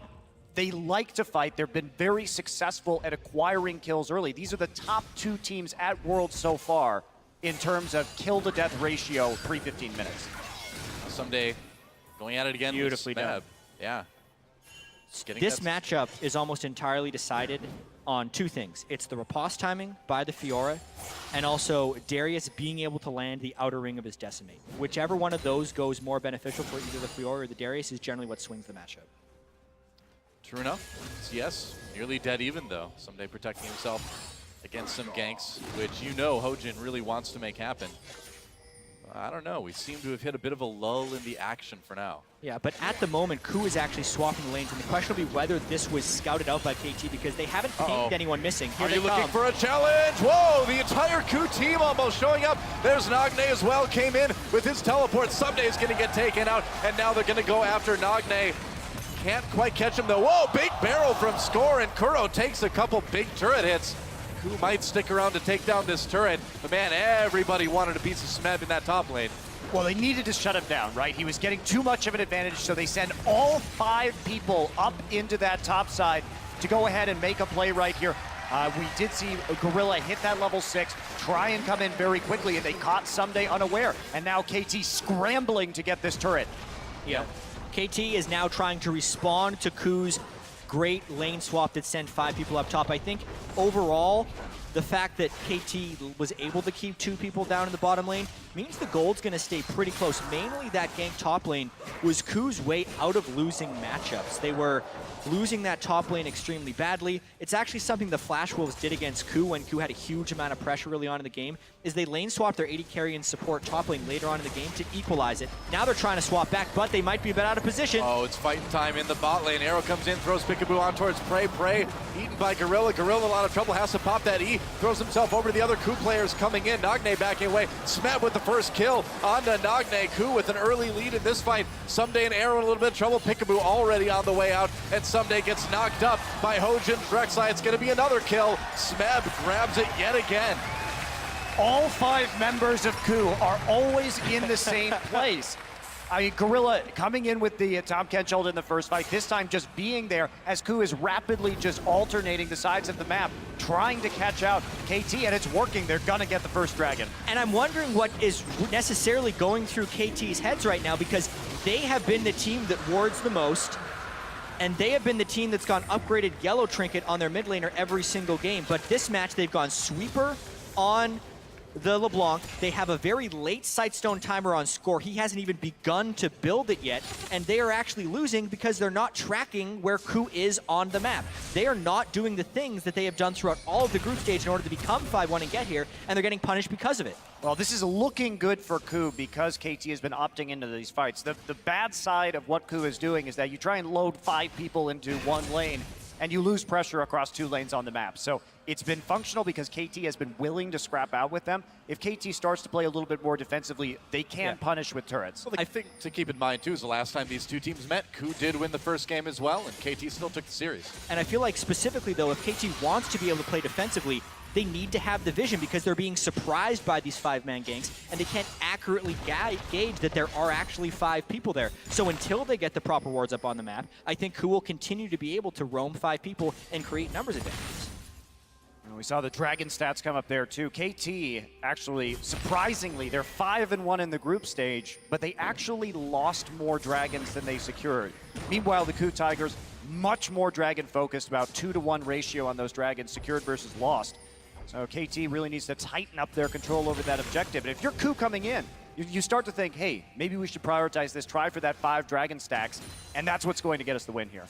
they like to fight. They've been very successful at acquiring kills early. These are the top 2 teams at Worlds so far in terms of kill-to-death ratio pre-15 minutes. Someday going at it again. Beautifully with Smeb. done. Yeah. This matchup is almost entirely decided on 2 things. It's the riposte timing by the Fiora, and also Darius being able to land the outer ring of his Decimate. Whichever one of those goes more beneficial for either the Fiora or the Darius is generally what swings the matchup. True enough. CS nearly dead even, though. Someday protecting himself against some ganks, which you know Hojin really wants to make happen. I don't know. We seem to have hit a bit of a lull in the action for now. Yeah, but at the moment, KOO is actually swapping the lanes, and the question will be whether this was scouted out by KT because they haven't pinged anyone missing. Here Are they you looking come. for a challenge? Whoa, the entire KOO team almost showing up. There's Nagne as well, came in with his teleport. Someday is going to get taken out, and now they're going to go after Nagne. Can't quite catch him though. Whoa, big barrel from Score, and Kuro takes a couple big turret hits. KOO might stick around to take down this turret, but man, everybody wanted a piece of Smeb in that top lane. Well, they needed to shut him down, right? He was getting too much of an advantage, so they send all 5 people up into that top side to go ahead and make a play right here. We did see Gorilla hit that level 6, try and come in very quickly, and they caught Someday unaware. And now KT scrambling to get this turret. Yeah. KT is now trying to respond to KOO's great lane swap that sent 5 people up top. I think overall, the fact that KT was able to keep 2 people down in the bottom lane means the gold's going to stay pretty close. Mainly that gank top lane was KOO's way out of losing matchups. They were losing that top lane extremely badly. It's actually something the Flash Wolves did against KOO when KOO had a huge amount of pressure early on in the game, is they lane swapped their AD carry and support top lane later on in the game to equalize it. Now they're trying to swap back, but they might be a bit out of position. Oh, it's fighting time in the bot lane. Arrow comes in, throws Peekaboo on towards Prey. Prey eaten by Gorilla. Gorilla in a lot of trouble, has to pop that E. Throws himself over to the other KOO players coming in. Nagne backing away. Smeb with the first kill onto Nagne. KOO with an early lead in this fight. Someday and Arrow in a little bit of trouble. Peekaboo already on the way out, and Someday gets knocked up by Hojin. Rek'Sai, it's going to be another kill. Smeb grabs it yet again. All 5 members of KOO are always in the same place. I mean, Gorilla coming in with the Tom Kenshold in the first fight, this time just being there as KOO is rapidly just alternating the sides of the map, trying to catch out KT, and it's working. They're gonna get the first dragon. And I'm wondering what is necessarily going through KT's heads right now, because they have been the team that wards the most, and they have been the team that's gone upgraded yellow trinket on their mid laner every single game. But this match, they've gone sweeper on the LeBlanc. They have a very late Sightstone timer on score. He hasn't even begun to build it yet, and they are actually losing because they're not tracking where KOO is on the map. They are not doing the things that they have done throughout all of the group stage in order to become 5-1 and get here, and they're getting punished because of it. Well, this is looking good for KOO because KT has been opting into these fights. The bad side of what KOO is doing is that you try and load 5 people into one lane, and you lose pressure across 2 lanes on the map. So it's been functional because KT has been willing to scrap out with them. If KT starts to play a little bit more defensively, they can punish with turrets. Well, I think to keep in mind, too, is the last time these two teams met, KOO did win the first game as well, and KT still took the series. And I feel like specifically, though, if KT wants to be able to play defensively, they need to have the vision because they're being surprised by these 5-man ganks, and they can't accurately gauge that there are actually 5 people there. So until they get the proper wards up on the map, I think KOO will continue to be able to roam 5 people and create numbers advantages. And we saw the dragon stats come up there too. KT actually, surprisingly, they're 5-1 in the group stage, but they actually lost more dragons than they secured. Meanwhile, the KOO Tigers, much more dragon focused, about 2-to-1 ratio on those dragons secured versus lost. So KT really needs to tighten up their control over that objective. And if you're KOO coming in, you start to think, hey, maybe we should prioritize this, try for that 5 dragon stacks, and that's what's going to get us the win here.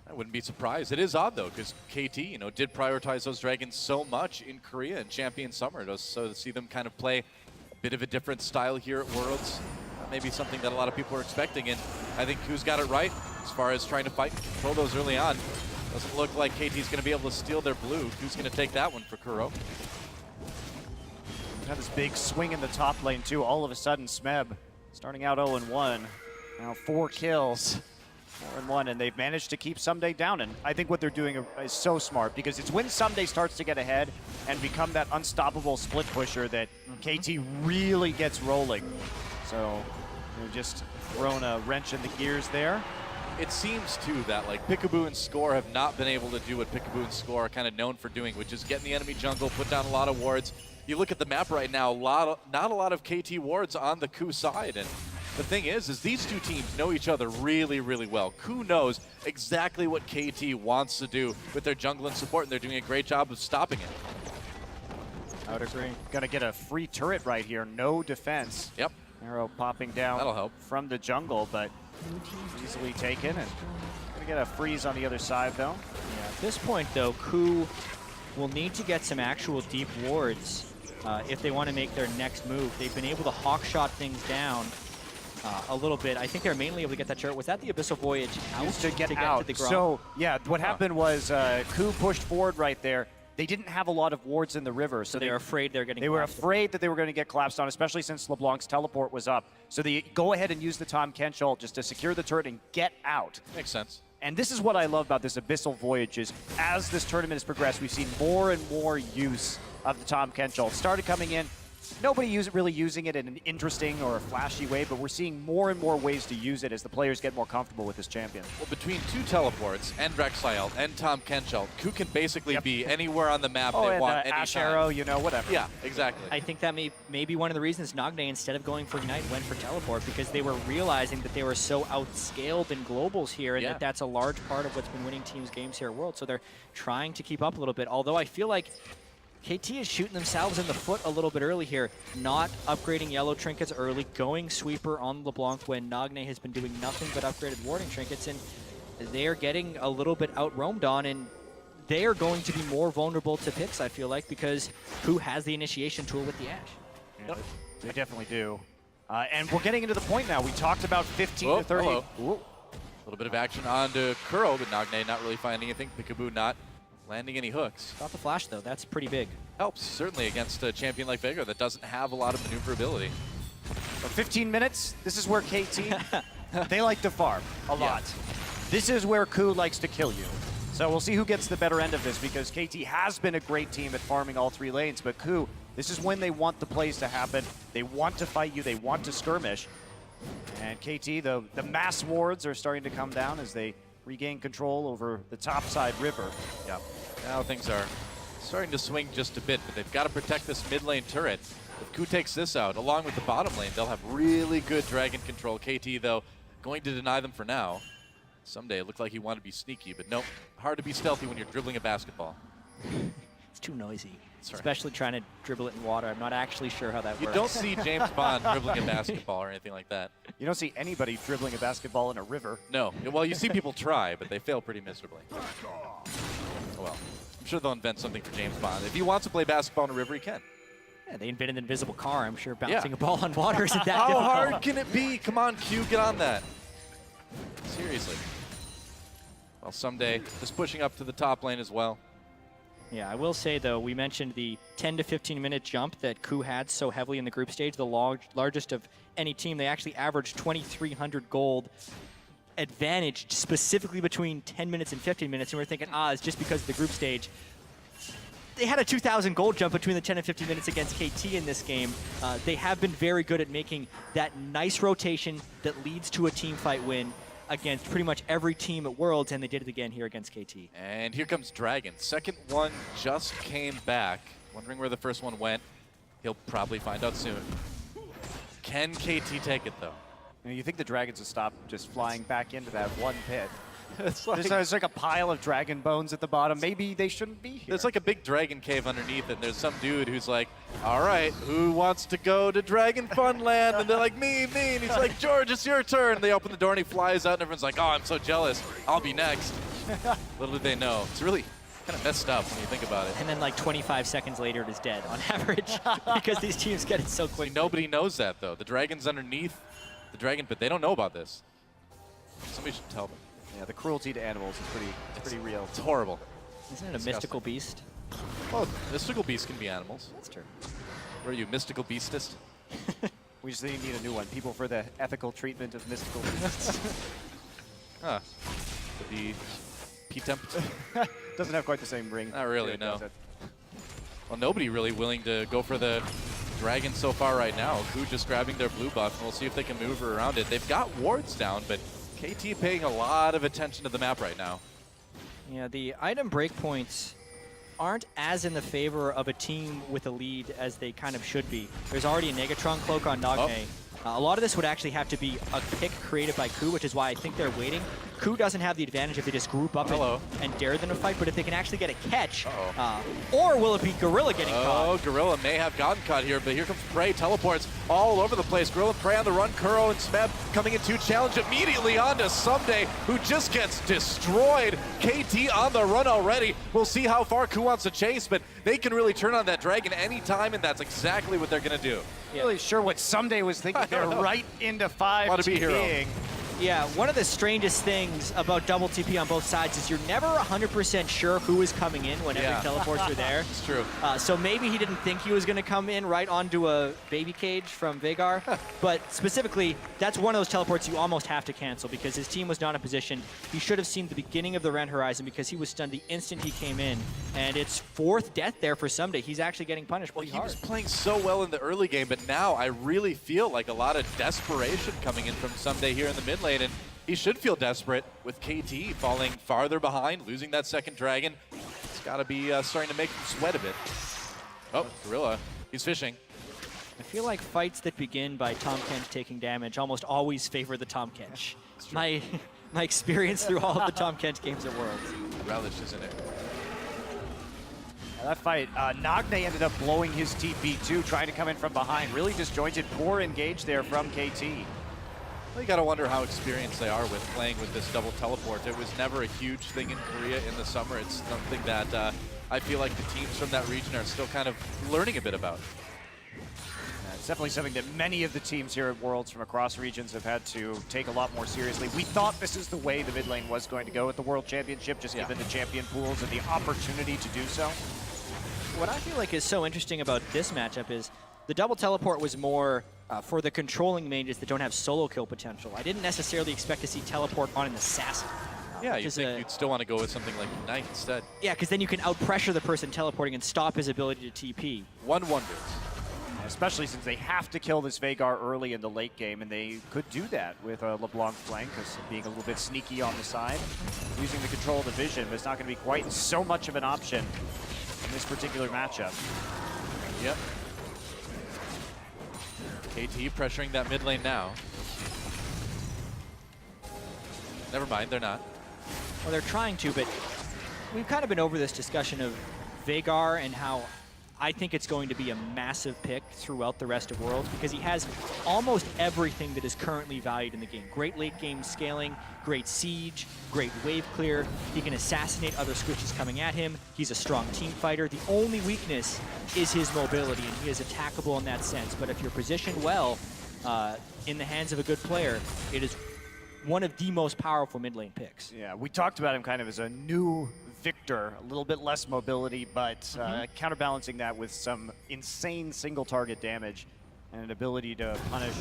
I wouldn't be surprised. It is odd, though, because KT, did prioritize those dragons so much in Korea and Champion Summer. So to see them kind of play a bit of a different style here at Worlds, maybe something that a lot of people are expecting. And I think KOO's got it right as far as trying to fight and control those early on. Doesn't look like KT's going to be able to steal their blue. KOO's going to take that one for Kuro. Had this big swing in the top lane, too. All of a sudden, Smeb starting out 0-1. Now 4 kills. 4-1, and they've managed to keep Someday down. And I think what they're doing is so smart, because it's when Someday starts to get ahead and become that unstoppable split pusher that KT really gets rolling. So they've just thrown a wrench in the gears there. It seems, too, that like Peekaboo and Score have not been able to do what Peekaboo and Score are kind of known for doing, which is get in the enemy jungle, put down a lot of wards. You look at the map right now, not a lot of KT wards on the KOO side. And the thing is these two teams know each other really, really well. KOO knows exactly what KT wants to do with their jungle and support, and they're doing a great job of stopping it. I would agree. Gonna get a free turret right here, no defense. Yep. Arrow popping down. That'll help. From the jungle, but easily taken, and gonna get a freeze on the other side, though. Yeah, at this point, though, KOO will need to get some actual deep wards if they want to make their next move. They've been able to hawk shot things down a little bit. I think they're mainly able to get that turret. Was that the Abyssal Voyage out to get out? To the ground? So, yeah, what happened was KOO pushed forward right there. They didn't have a lot of wards in the river, so they were afraid they're getting. They were afraid that they were going to get collapsed on, especially since LeBlanc's teleport was up. So they go ahead and use the Tom Kenshold just to secure the turret and get out. Makes sense. And this is what I love about this Abyssal Voyage is, as this tournament has progressed, we've seen more and more use of the Tom Kenshold. Started coming in, nobody really using it in an interesting or a flashy way, but we're seeing more and more ways to use it as the players get more comfortable with this champion. Well, between 2 teleports and Rek'Sai and Tom Kenshold, KOO can basically be anywhere on the map they want anytime. Ash Arrow, whatever. Yeah, exactly. I think that may be one of the reasons Nagne, instead of going for Ignite, went for Teleport, because they were realizing that they were so outscaled in globals here, and that's a large part of what's been winning teams games here at World. So they're trying to keep up a little bit, although I feel like KT is shooting themselves in the foot a little bit early here, not upgrading yellow trinkets early, going sweeper on LeBlanc when Nagne has been doing nothing but upgraded warding trinkets, and they're getting a little bit out-roamed on, and they are going to be more vulnerable to picks, I feel like, because KOO has the initiation tool with the Ashe. Yeah, they definitely do. And we're getting into the point now. We talked about 15 to 30. A little bit of action onto Kuro, but Nagne not really finding anything. Peekaboo not landing any hooks. Got the flash, though. That's pretty big. Helps, certainly, against a champion like Veigar that doesn't have a lot of maneuverability. For 15 minutes, this is where KT, they like to farm a lot. This is where KOO likes to kill you. So we'll see who gets the better end of this, because KT has been a great team at farming all 3 lanes, but KOO, this is when they want the plays to happen. They want to fight you. They want to skirmish. And KT, the mass wards are starting to come down as they regain control over the topside river. Yeah, now things are starting to swing just a bit, but they've got to protect this mid lane turret. If KOO takes this out, along with the bottom lane, they'll have really good dragon control. KT, though, going to deny them for now. Someday it looked like he wanted to be sneaky, but nope. Hard to be stealthy when you're dribbling a basketball. It's too noisy, Sorry. especially trying to dribble it in water. I'm not actually sure how that You works. don't see James Bond dribbling a basketball or anything like that. You don't see anybody dribbling a basketball in a river. No. Well, you see people try, but they fail pretty miserably. Oh, well, I'm sure they'll invent something for James Bond. If he wants to play basketball in a river, he can. Yeah, they invented an invisible car. I'm sure bouncing a ball on water isn't that How difficult. hard can it be? Come on, Q, get on that. Seriously. Well, someday, just pushing up to the top lane as well. Yeah, I will say, though, we mentioned the 10 to 15-minute jump that KOO had so heavily in the group stage, the largest of any team. They actually averaged 2,300 gold advantage specifically between 10 minutes and 15 minutes, and we're thinking, it's just because of the group stage. They had a 2,000 gold jump between the 10 and 15 minutes against KT in this game. They have been very good at making that nice rotation that leads to a team fight win against pretty much every team at Worlds, and they did it again here against KT. And here comes Dragon. Second one just came back. Wondering where the first one went. He'll probably find out soon. Can KT take it, though? You think the dragons will stop just flying back into that one pit. It's like, There's like a pile of dragon bones at the bottom. Maybe they shouldn't be here. there's like a big dragon cave underneath, and there's some dude who's like, all right, who wants to go to Dragon Funland? And they're like, me. And he's like, George, it's your turn. And they open the door, and he flies out, and everyone's like, oh, I'm so jealous. I'll be next. Little did they know. It's really kind of messed up when you think about it. And then like 25 seconds later, it is dead on average because these teams get it so quick. Nobody knows that, though. The dragon's underneath the dragon pit. They don't know about this. Somebody should tell them. Yeah, the cruelty to animals is pretty real. It's horrible. Isn't it a mystical beast? Well, mystical beasts can be animals. That's true. What are you, mystical beastist? We just need a new one. People for the ethical treatment of mystical beasts. Huh. The P-tempt? Doesn't have quite the same ring. Not really, to it, no. does it? Well, nobody really willing to go for the dragon so far right now. KOO just grabbing their blue buff, and we'll see if they can move around it. They've got wards down, but KT paying a lot of attention to the map right now. Yeah, the item breakpoints aren't as in the favor of a team with a lead as they kind of should be. There's already a Negatron cloak on Nagne. A lot of this would actually have to be a pick created by KOO, which is why I think they're waiting. KOO doesn't have the advantage if they just group up and dare them to fight, but if they can actually get a catch, or will it be Gorilla getting caught? Oh, Gorilla may have gotten caught here, but here comes Prey, teleports all over the place. Gorilla, Prey on the run, Kuro and Smeb coming into challenge immediately onto Someday, who just gets destroyed. KT on the run already. We'll see how far KOO wants to chase, but they can really turn on that dragon anytime, and that's exactly what they're going to do. Yeah. Really sure what Someday was thinking. They're right into 5 Want to be hero. TPing. Yeah, one of the strangest things about double TP on both sides is you're never 100% sure who is coming in whenever teleports are there. It's true. So maybe he didn't think he was going to come in right onto a baby cage from Veigar. But specifically, that's one of those teleports you almost have to cancel because his team was not in position. He should have seen the beginning of the Ren Horizon because he was stunned the instant he came in. And it's 4th death there for Someday. He's actually getting punished pretty hard. He was playing so well in the early game, but now I really feel like a lot of desperation coming in from Someday here in the mid lane, and he should feel desperate with KT falling farther behind, losing that second dragon. It's got to be starting to make him sweat a bit. Oh, Gorilla, he's fishing. I feel like fights that begin by Tahm Kench taking damage almost always favor the Tahm Kench. My experience through all of the Tahm Kench games at Worlds. Relish, isn't it? That fight, Nagne ended up blowing his TP too, trying to come in from behind. Really disjointed, poor engage there from KT. Well, you got to wonder how experienced they are with playing with this double teleport. It was never a huge thing in Korea in the summer. It's something that I feel like the teams from that region are still kind of learning a bit about. It's definitely something that many of the teams here at Worlds from across regions have had to take a lot more seriously. We thought this is the way the mid lane was going to go at the World Championship, just given the champion pools and the opportunity to do so. What I feel like is so interesting about this matchup is the double teleport was more for the controlling mages that don't have solo kill potential. I didn't necessarily expect to see teleport on an assassin. Yeah, you think you'd still want to go with something like Ignite instead. Yeah, because then you can out-pressure the person teleporting and stop his ability to TP. One wonders. especially since they have to kill this Veigar early in the late game, and they could do that with a LeBlanc flank, because being a little bit sneaky on the side, using the control of the vision, but it's not going to be quite so much of an option in this particular matchup. Yep. KT pressuring that mid lane now. Never mind, they're not. Well, they're trying to, but we've kind of been over this discussion of Veigar and how I think it's going to be a massive pick throughout the rest of Worlds because he has almost everything that is currently valued in the game. Great late game scaling, great siege, great wave clear. He can assassinate other squishes coming at him. He's a strong team fighter. The only weakness is his mobility, and he is attackable in that sense. But if you're positioned well in the hands of a good player, it is one of the most powerful mid lane picks. Yeah, we talked about him kind of as a new Victor, a little bit less mobility, but counterbalancing that with some insane single target damage and an ability to punish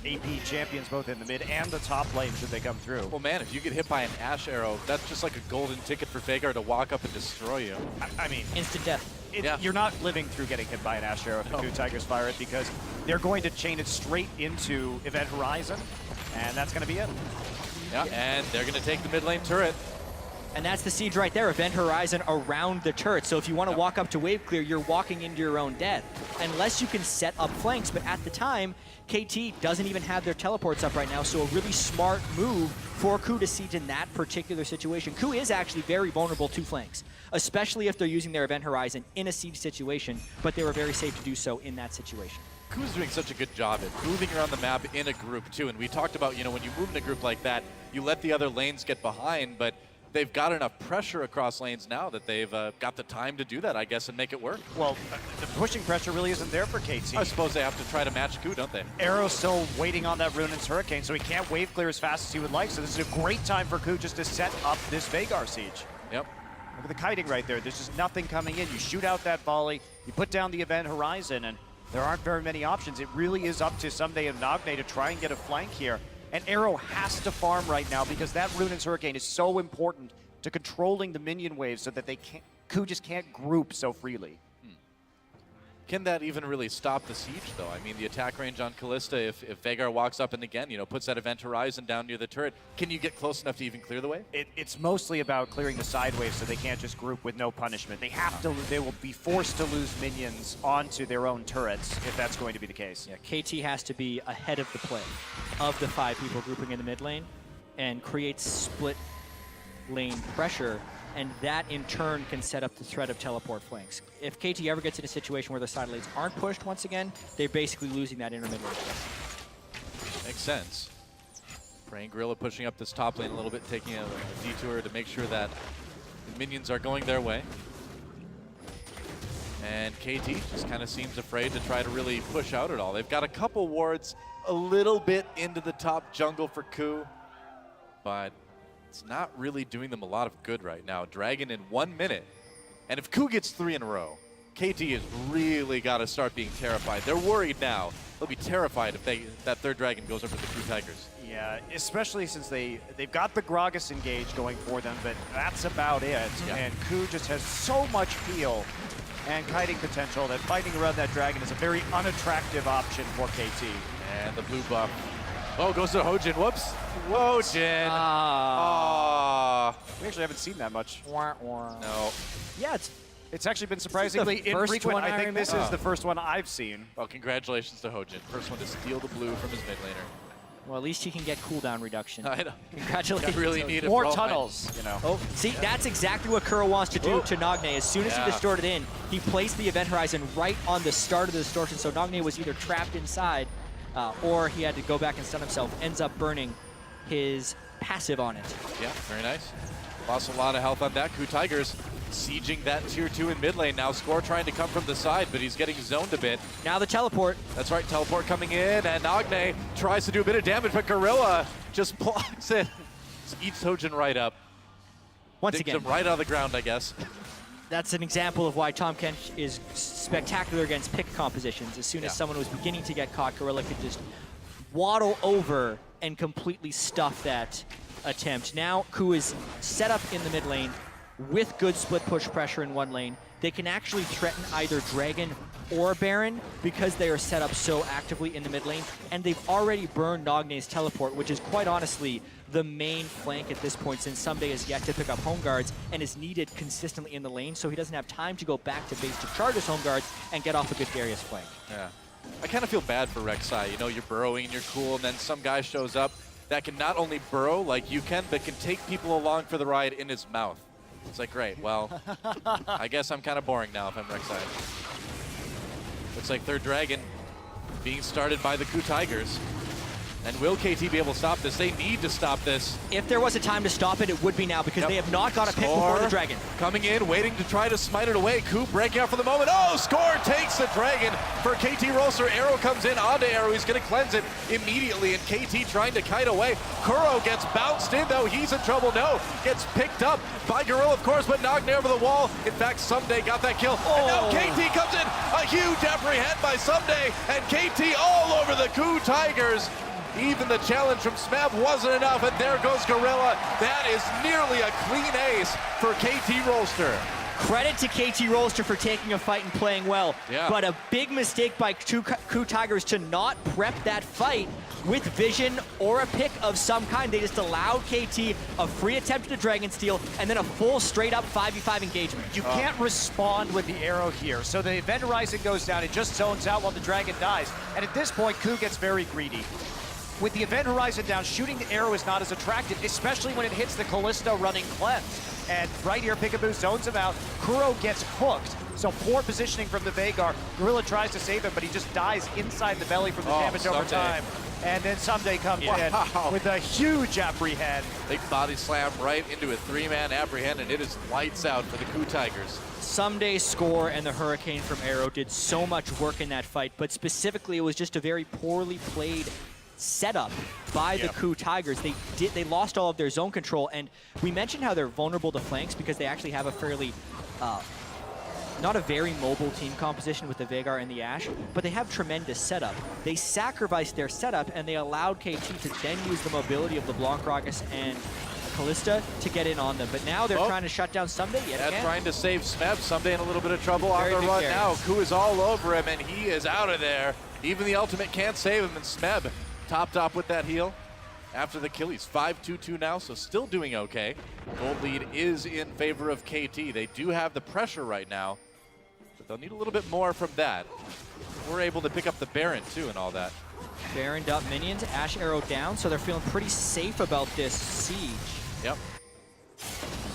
AP champions both in the mid and the top lane should they come through. Well, man, if you get hit by an Ash arrow, that's just like a golden ticket for Veigar to walk up and destroy you. I mean, instant death. You're not living through getting hit by an Ash arrow if the KOO Tigers fire it, because they're going to chain it straight into Event Horizon, and that's going to be it. Yeah, and they're going to take the mid lane turret. And that's the siege right there, Event Horizon around the turret. So if you want to walk up to wave clear, you're walking into your own death. Unless you can set up flanks, but at the time, KT doesn't even have their teleports up right now, so a really smart move for KOO to siege in that particular situation. KOO is actually very vulnerable to flanks, especially if they're using their Event Horizon in a siege situation, but they were very safe to do so in that situation. KOO's doing such a good job at moving around the map in a group too, and we talked about, when you move in a group like that, you let the other lanes get behind, but they've got enough pressure across lanes now that they've got the time to do that, I guess, and make it work. Well, the pushing pressure really isn't there for KT. I suppose they have to try to match KOO, don't they? Arrow's still waiting on that Ruinous Hurricane, so he can't wave clear as fast as he would like, so this is a great time for KOO just to set up this Veigar siege. Yep. Look at the kiting right there. There's just nothing coming in. You shoot out that volley, you put down the Event Horizon, and there aren't very many options. It really is up to Someday and Nagne to try and get a flank here. And Arrow has to farm right now because that Ruinous Hurricane is so important to controlling the minion waves so that KOO just can't group so freely. Can that even really stop the siege, though? I mean, the attack range on Callista, if Veigar walks up and again, puts that Event Horizon down near the turret, can you get close enough to even clear the way? It's mostly about clearing the side waves so they can't just group with no punishment. They have to. They will be forced to lose minions onto their own turrets if that's going to be the case. Yeah, KT has to be ahead of the play of the 5 people grouping in the mid lane and create split lane pressure, and that in turn can set up the threat of teleport flanks. If KT ever gets in a situation where their side lanes aren't pushed once again, they're basically losing that inner mid lane. Makes sense. Praying Gorilla pushing up this top lane a little bit, taking a detour to make sure that the minions are going their way. And KT just kind of seems afraid to try to really push out at all. They've got a couple wards a little bit into the top jungle for KOO, but it's not really doing them a lot of good right now. Dragon in 1 minute. And if KOO gets 3 in a row, KT has really got to start being terrified. They're worried now. They'll be terrified if that third dragon goes over the KOO Tigers. Yeah, especially since they've got the Gragas engage going for them, but that's about it. Yeah. And KOO just has so much peel and kiting potential that fighting around that dragon is a very unattractive option for KT. And the blue buff. Oh, goes to Hojin. Whoops. Hojin. We actually haven't seen that much. No. Yeah, it's actually been surprisingly infrequent. I think this is the first one I've seen. Well, congratulations to Hojin. First one to steal the blue from his mid laner. well, at least he can get cooldown reduction. I know. Congratulations. I really need it. More tunnels, Oh, see, that's exactly what Kuro wants to do to Nagne. As soon as he distorted in, he placed the Event Horizon right on the start of the distortion, so Nagne was either trapped inside or he had to go back and stun himself, ends up burning his passive on it. Yeah, very nice. Lost a lot of health on that. KOO Tigers sieging that tier 2 in mid lane. Now Score trying to come from the side, but he's getting zoned a bit. Now the teleport. That's right, teleport coming in, and Nagne tries to do a bit of damage, but Gorilla just blocks it. Just eats Hojin right up. Once Digs again, him right out of the ground, I guess. that's an example of why Tahm Kench is spectacular against pick compositions. As soon as someone was beginning to get caught, Gorilla could just waddle over and completely stuff that attempt. Now KOO is set up in the mid lane, with good split push pressure in one lane, they can actually threaten either Dragon or Baron because they are set up so actively in the mid lane, and they've already burned Nogne's teleport, which is quite honestly the main flank at this point, since Someday is yet to pick up home guards and is needed consistently in the lane, so he doesn't have time to go back to base to charge his home guards and get off a good Darius flank. Yeah. I kind of feel bad for Rek'Sai. You know, you're burrowing and you're cool, and then some guy shows up that can not only burrow like you can, but can take people along for the ride in his mouth. It's like, great, well, I guess I'm kind of boring now if I'm Rek'Sai. Looks like third dragon being started by the KOO Tigers. And will KT be able to stop this? They need to stop this. If there was a time to stop it, it would be now, because they have not got a pick before the dragon. Coming in, waiting to try to smite it away. KOO breaking out for the moment. Oh, Score takes the dragon for KT Roaster. Arrow comes in onto Arrow. He's going to cleanse it immediately, and KT trying to kite away. Kuro gets bounced in, though. He's in trouble. No, gets picked up by Gorilla, of course, but knocked over the wall. In fact, Someday got that kill. And now KT comes in. A huge apprehend by Someday, and KT all over the KOO Tigers. Even the challenge from Smeb wasn't enough, and there goes Gorilla. That is nearly a clean ace for KT Roaster. Credit to KT Roaster for taking a fight and playing well, but a big mistake by KOO Tigers to not prep that fight with vision or a pick of some kind. They just allowed KT a free attempt at a Dragon Steal and then a full straight-up 5v5 engagement. You can't respond with the arrow here, so the Event Horizon goes down. It just zones out while the Dragon dies, and at this point, KOO gets very greedy. With the Event Horizon down, shooting the arrow is not as attractive, especially when it hits the Kalista running Cleanse. And right here, Peekaboo zones him out. Kuro gets hooked, so poor positioning from the Veigar. Gorilla tries to save him, but he just dies inside the belly from the damage over time. And then Someday comes in with a huge apprehend. Big body slam right into a three-man apprehend, and it is lights out for the KOO Tigers. Someday, Score, and the Hurricane from Arrow did so much work in that fight, but specifically it was just a very poorly played setup by the KOO Tigers. They lost all of their zone control, and we mentioned how they're vulnerable to flanks because they actually have a fairly not a very mobile team composition with the Veigar and the Ashe, but they have tremendous setup. They sacrificed their setup and they allowed KT to then use the mobility of LeBlanc Gragas and Kalista to get in on them, but now they're trying to shut down Someday yet again. Trying to save Smeb. Someday in a little bit of trouble on the run now. KOO is all over him, and he is out of there. Even the ultimate can't save him, and Smeb topped off with that heal after the kill. He's 5-2-2 now, so still doing okay. Gold lead is in favor of KT. They do have the pressure right now, but they'll need a little bit more from that. We're able to pick up the Baron, too, and all that. Baroned up minions, Ashe arrow down, so they're feeling pretty safe about this siege. Yep.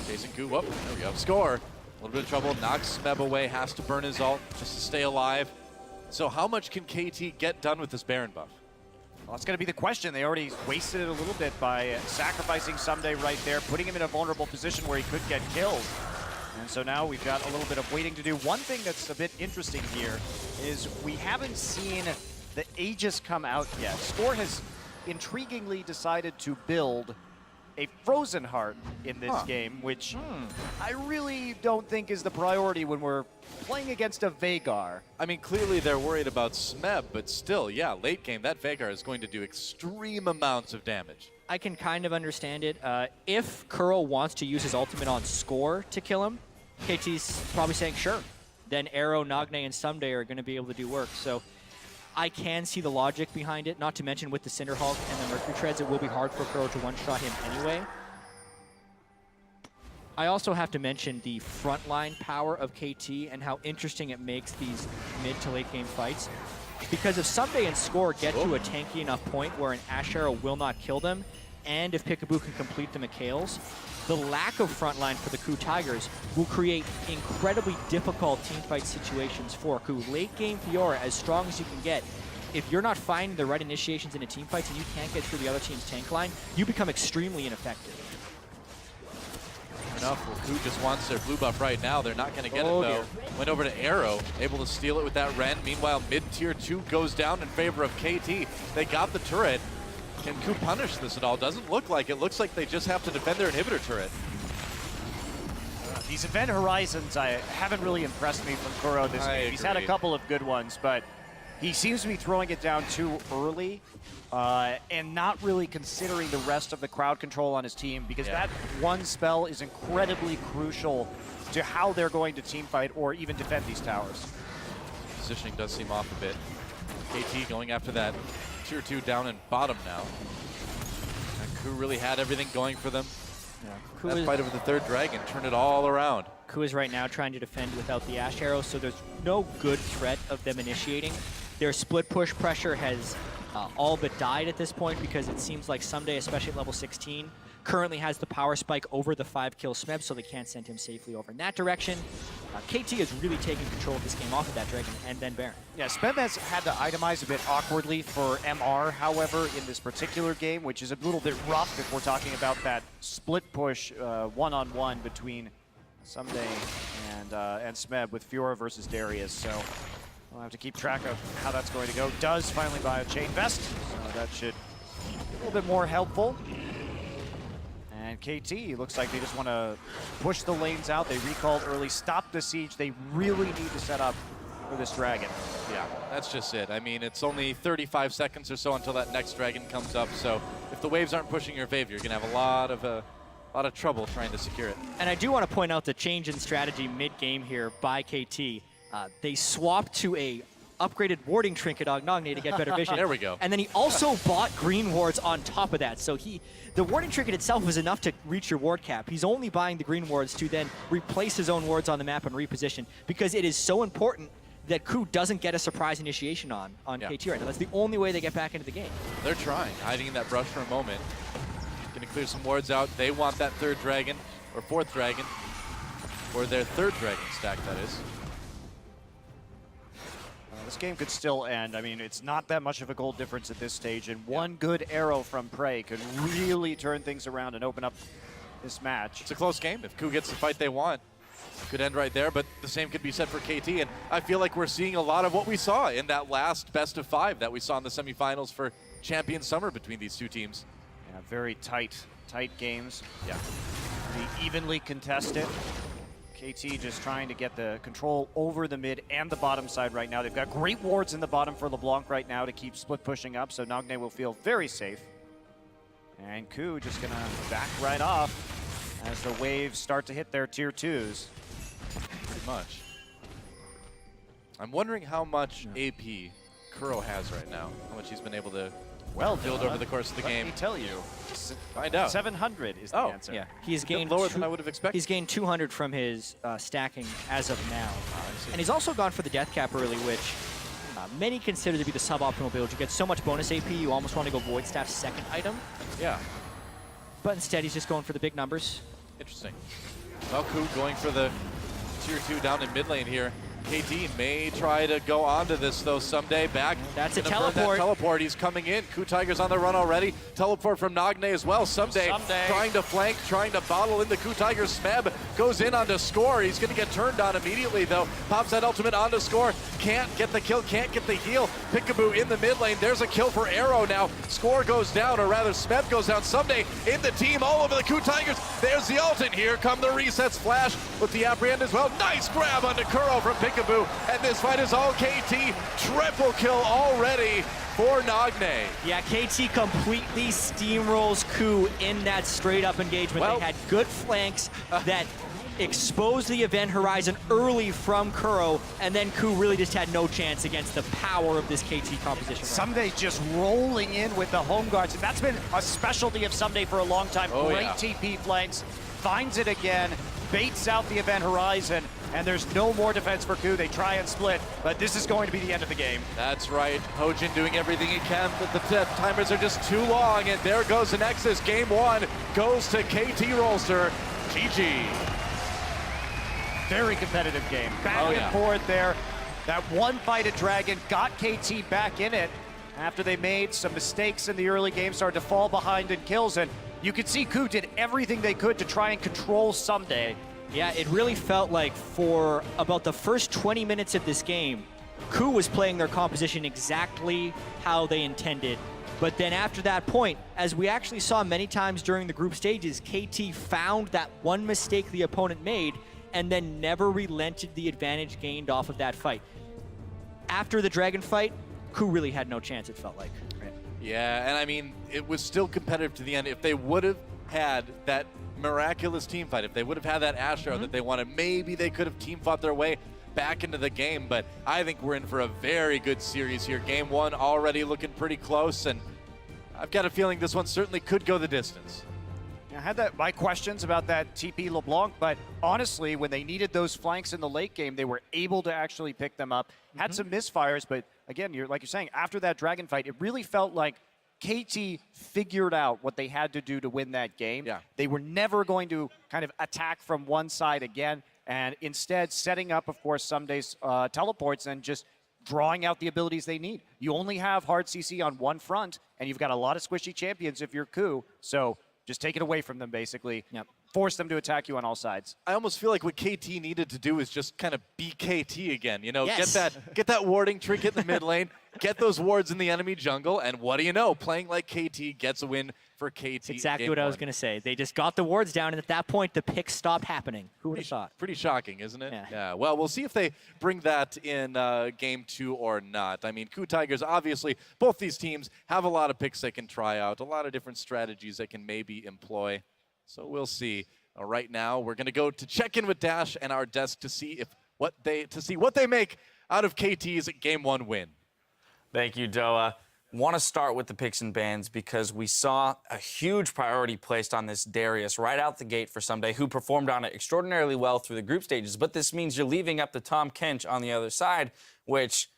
Chasing KOO. Whoop, there we go. Score. A little bit of trouble. Knocks Smeb away. Has to burn his ult just to stay alive. So how much can KT get done with this Baron buff? Well, that's going to be the question. They already wasted it a little bit by sacrificing Someday right there, putting him in a vulnerable position where he could get killed. And so now we've got a little bit of waiting to do. One thing that's a bit interesting here is we haven't seen the Aegis come out yet. Score has intriguingly decided to build a Frozen Heart in this game, which I really don't think is the priority when we're playing against a Veigar. I mean, clearly they're worried about Smeb, but still, yeah, late game, that Veigar is going to do extreme amounts of damage. I can kind of understand it. If Kuro wants to use his ultimate on Score to kill him, KT's probably saying sure. Then Arrow, Nagne, and Someday are going to be able to do work. So I can see the logic behind it, not to mention with the Cinderhulk and the Mercury Treads, it will be hard for Kuro to one-shot him anyway. I also have to mention the frontline power of KT and how interesting it makes these mid to late game fights. Because if Someday and Score get to a tanky enough point where an Ashe Arrow will not kill them, and if Peekaboo can complete the Mikhails, the lack of frontline for the KOO Tigers will create incredibly difficult teamfight situations for KOO. Late game Fiora, as strong as you can get, if you're not finding the right initiations into teamfights and you can't get through the other team's tank line, you become extremely ineffective. Enough. Well, KOO just wants their blue buff right now. They're not going to get it, though. Went over to Arrow, able to steal it with that Ren. Meanwhile, mid-tier 2 goes down in favor of KT. They got the turret. Can KOO punish this at all? Doesn't look like it. Looks like they just have to defend their inhibitor turret. These Event Horizons haven't really impressed me from Kuro this game. He's had a couple of good ones, but he seems to be throwing it down too early and not really considering the rest of the crowd control on his team, because that one spell is incredibly crucial to how they're going to team fight or even defend these towers. Positioning does seem off a bit. KT going after that tier 2 down and bottom now. And KOO really had everything going for them. KOO That fight over the third dragon turned it all around. KOO is right now trying to defend without the Ash Arrow, so there's no good threat of them initiating. Their split push pressure has all but died at this point, because it seems like Someday, especially at level 16, currently has the power spike over the 5-kill Smeb, so they can't send him safely over in that direction. KT is really taking control of this game off of that Dragon and then Baron. Yeah, Smeb has had to itemize a bit awkwardly for MR, however, in this particular game, which is a little bit rough if we're talking about that split push one-on-one between Someday and Smeb with Fiora versus Darius. So we'll have to keep track of how that's going to go. Does finally buy a Chain Vest, so that should be a little bit more helpful. And KT, looks like they just want to push the lanes out. They recalled early, stop the siege. They really need to set up for this dragon. Yeah, that's just it. I mean, it's only 35 seconds or so until that next dragon comes up, so if the waves aren't pushing your favor, you're going to have a lot of trouble trying to secure it. And I do want to point out the change in strategy mid-game here by KT. They swapped to a upgraded warding trinket on Nagne to get better vision. There we go. And then he also bought green wards on top of that. So the warding trinket itself was enough to reach your ward cap. He's only buying the green wards to then replace his own wards on the map and reposition, because it is so important that KOO doesn't get a surprise initiation on KT right now. That's the only way they get back into the game. They're trying, hiding in that brush for a moment. Going to clear some wards out. They want that third dragon, or fourth dragon, or their third dragon stack, that is. This game could still end. I mean, it's not that much of a goal difference at this stage, and one good arrow from Prey could really turn things around and open up this match. It's a close game. If KOO gets the fight they want, could end right there, but the same could be said for KT, and I feel like we're seeing a lot of what we saw in that last best of 5 that we saw in the semifinals for Champion Summer between these two teams. Yeah, very tight games. Yeah. Pretty evenly contested. KT just trying to get the control over the mid and the bottom side right now. They've got great wards in the bottom for LeBlanc right now to keep split pushing up, so Nagne will feel very safe. And KOO just gonna back right off as the waves start to hit their tier 2s. Pretty much. I'm wondering how much AP Kuro has right now, how much he's been able to build over the course of the game. Let me tell you. Find out. 700 is the answer. Yeah, he's gained lower than I would have expected. He's gained 200 from his stacking as of now. And he's also gone for the death cap early, which many consider to be the suboptimal build. You get so much bonus AP, you almost want to go Void Staff's second item. Yeah. But instead, he's just going for the big numbers. Interesting. Well, KOO going for the tier 2 down in mid lane here. KT may try to go onto this, though, someday. Back. That's a teleport. That teleport. He's coming in. KOO Tiger's on the run already. Teleport from Nagne as well. Someday trying to flank, trying to bottle in the KOO Tiger. Smeb goes in onto Score. He's going to get turned on immediately, though. Pops that ultimate onto Score. Can't get the kill, can't get the heal. Pickaboo in the mid lane. There's a kill for Arrow now. Score goes down, or rather Smeb goes down. Someday in the team all over the KOO Tigers. There's the ult, and here come the resets. Flash with the apprehend as well. Nice grab onto Kuro from Pickaboo. And this fight is all KT. Triple kill already for Nagne. Yeah, KT completely steamrolls KOO in that straight-up engagement. They had good flanks that exposed the event horizon early from Kuro, and then KOO really just had no chance against the power of this KT composition. Someday just rolling in with the home guards, and that's been a specialty of Someday for a long time. Great TP flanks, finds it again, baits out the event horizon, and there's no more defense for KOO. They try and split, but this is going to be the end of the game. That's right. Hojin doing everything he can, but the timers are just too long, and there goes the Nexus. Game 1 goes to KT Rolster. GG. Very competitive game. Back and forth there. That one-fighted Dragon got KT back in it after they made some mistakes in the early game, started to fall behind in kills, and you could see KOO did everything they could to try and control Someday. Yeah, it really felt like for about the first 20 minutes of this game, KOO was playing their composition exactly how they intended. But then after that point, as we actually saw many times during the group stages, KT found that one mistake the opponent made and then never relented the advantage gained off of that fight. After the Dragon fight, KOO really had no chance, it felt like. Right? Yeah, and I mean, it was still competitive to the end. If they would have had that miraculous team fight, if they would have had that Astro that they wanted, maybe they could have team fought their way back into the game. But I think we're in for a very good series here. Game 1 already looking pretty close, and I've got a feeling this one certainly could go the distance. I had my questions about that TP LeBlanc, but honestly, when they needed those flanks in the late game, they were able to actually pick them up. Had some misfires, but again, like you're saying, after that Dragon fight, it really felt like KT figured out what they had to do to win that game. Yeah. They were never going to kind of attack from one side again, and instead setting up, of course, some days teleports and just drawing out the abilities they need. You only have hard CC on one front, and you've got a lot of squishy champions if you're KOO, so just take it away from them, basically. Yep. Force them to attack you on all sides. I almost feel like what KT needed to do is just kind of be KT again. You know, Yes. get that warding trinket in the mid lane, get those wards in the enemy jungle, and what do you know? Playing like KT gets a win for KT. Exactly game what I was 1. going to say. They just got the wards down, and at that point, the picks stopped happening. Who would have thought? Pretty shocking, isn't it? Yeah. Well, we'll see if they bring that in game 2 or not. I mean, KOO Tigers, obviously, both these teams have a lot of picks they can try out, a lot of different strategies they can maybe employ. So we'll see. Right now, we're going to go to check in with Dash and our desk to see what they make out of KT's game 1 win. Thank you, Doa. Want to start with the picks and bans because we saw a huge priority placed on this Darius right out the gate for Someday, who performed on it extraordinarily well through the group stages. But this means you're leaving up to Tom Kench on the other side, which,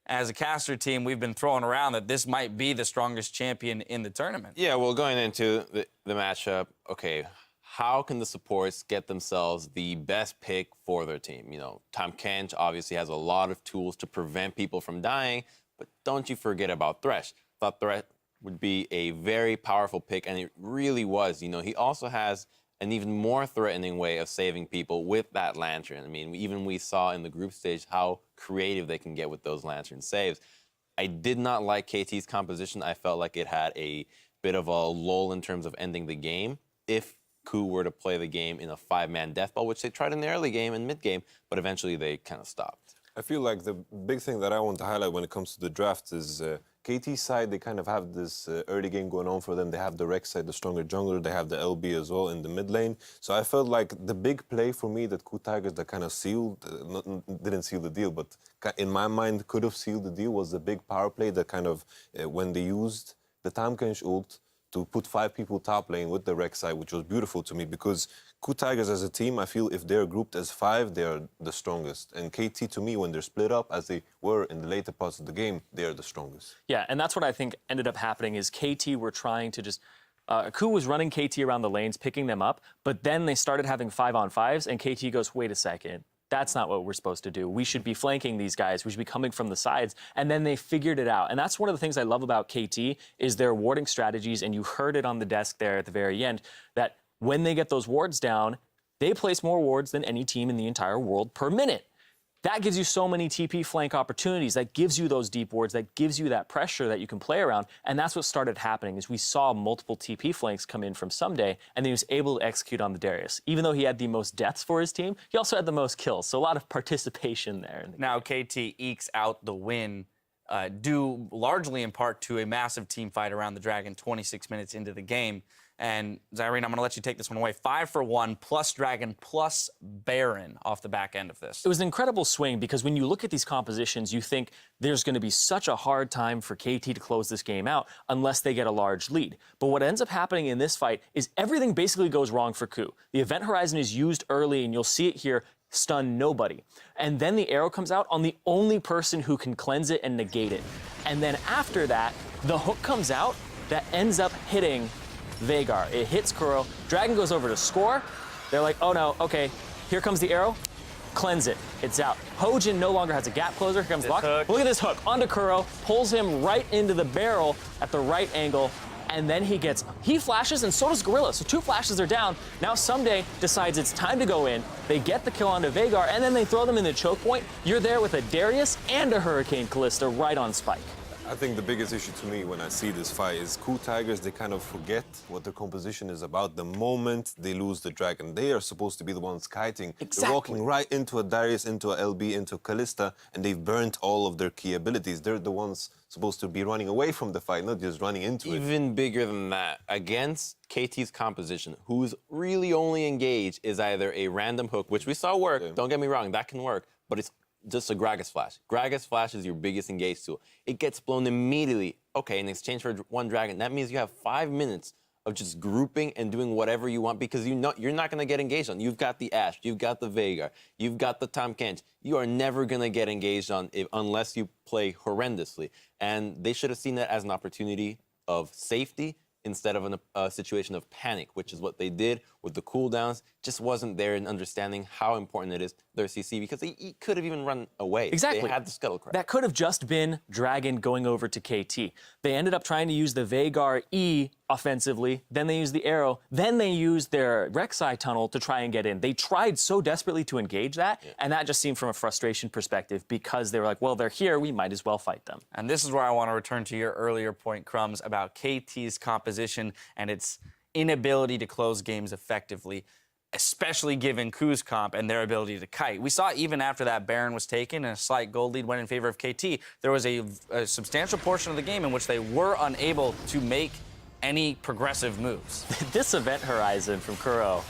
as a caster team, we've been throwing around that this might be the strongest champion in the tournament. Yeah, well, going into the matchup, okay, how can the supports get themselves the best pick for their team? You know, Tom Kench obviously has a lot of tools to prevent people from dying, but don't you forget about Thresh. Thought Thresh would be a very powerful pick, and it really was. You know, he also has an even more threatening way of saving people with that Lantern. I mean, even we saw in the group stage how creative they can get with those Lantern saves. I did not like KT's composition. I felt like it had a bit of a lull in terms of ending the game. If KOO were to play the game in a 5-man death ball, which they tried in the early game and mid game, but eventually they kind of stopped. I feel like the big thing that I want to highlight when it comes to the draft is KT side, they kind of have this early game going on for them. They have the Rex side, the stronger jungler. They have the LB as well in the mid lane. So I felt like the big play for me that KOO Tigers that kind of sealed, didn't seal the deal, but in my mind could have sealed the deal was the big power play that kind of, when they used the Tahm Kench ult, to put 5 people top lane with the Rex side, which was beautiful to me because KOO Tigers as a team, I feel if they're grouped as 5, they are the strongest. And KT, to me, when they're split up, as they were in the later parts of the game, they are the strongest. Yeah, and that's what I think ended up happening is KT were trying to just... KOO was running KT around the lanes, picking them up, but then they started having 5-on-5s, and KT goes, wait a second. That's not what we're supposed to do. We should be flanking these guys. We should be coming from the sides. And then they figured it out. And that's one of the things I love about KT is their warding strategies. And you heard it on the desk there at the very end, that when they get those wards down, they place more wards than any team in the entire world per minute. That gives you so many TP flank opportunities. That gives you those deep wards. That gives you that pressure that you can play around. And that's what started happening is we saw multiple TP flanks come in from Someday, and then he was able to execute on the Darius. Even though he had the most deaths for his team, he also had the most kills. So a lot of participation there. Now KT ekes out the win due largely in part to a massive team fight around the Dragon 26 minutes into the game. And Zyrene, I'm going to let you take this one away. 5 for 1, plus Dragon, plus Baron off the back end of this. It was an incredible swing because when you look at these compositions, you think there's going to be such a hard time for KT to close this game out unless they get a large lead. But what ends up happening in this fight is everything basically goes wrong for KOO. The event horizon is used early, and you'll see it here, stun nobody. And then the arrow comes out on the only person who can cleanse it and negate it. And then after that, the hook comes out that ends up hitting Veigar. It hits Kuro. Dragon goes over to score. They're like, oh no, okay, here comes the arrow. Cleanse it. It's out. Hojin no longer has a gap closer. Here comes Locke. Look at this hook onto Kuro, pulls him right into the barrel at the right angle, and then he flashes, and so does Gorilla. So 2 flashes are down. Now Someday decides it's time to go in. They get the kill onto Veigar, and then they throw them in the choke point. You're there with a Darius and a Hurricane Callista right on Spike. I think the biggest issue to me when I see this fight is KOO Tigers, they kind of forget what the composition is about the moment they lose the dragon. They are supposed to be the ones kiting. Exactly. They're walking right into a Darius, into a LB, into a Callista, and they've burnt all of their key abilities. They're the ones supposed to be running away from the fight, not just running into it. Even bigger than that, against KT's composition, who's really only engaged is either a random hook, which we saw work, don't get me wrong, that can work, but it's just a Gragas Flash. Gragas Flash is your biggest engage tool. It gets blown immediately. Okay, in exchange for one dragon, that means you have 5 minutes of just grouping and doing whatever you want because you know you're not going to get engaged on. You've got the Ashe, you've got the Veigar, you've got the Tahm Kench. You are never going to get engaged on unless you play horrendously. And they should have seen that as an opportunity of safety instead of a situation of panic, which is what they did with the cooldowns. Just wasn't there in understanding how important it is their CC because he could have even run away. Exactly. They had the Scuttlecraft. That could have just been Dragon going over to KT. They ended up trying to use the Veigar E offensively, then they used the arrow, then they used their Rek'Sai tunnel to try and get in. They tried so desperately to engage that, and that just seemed from a frustration perspective because they were like, well, they're here, we might as well fight them. And this is where I want to return to your earlier point, Crumbs, about KT's composition and its inability to close games effectively, especially given KOO's comp and their ability to kite. We saw even after that Baron was taken and a slight gold lead went in favor of KT, there was a substantial portion of the game in which they were unable to make any progressive moves. This event horizon from KOO,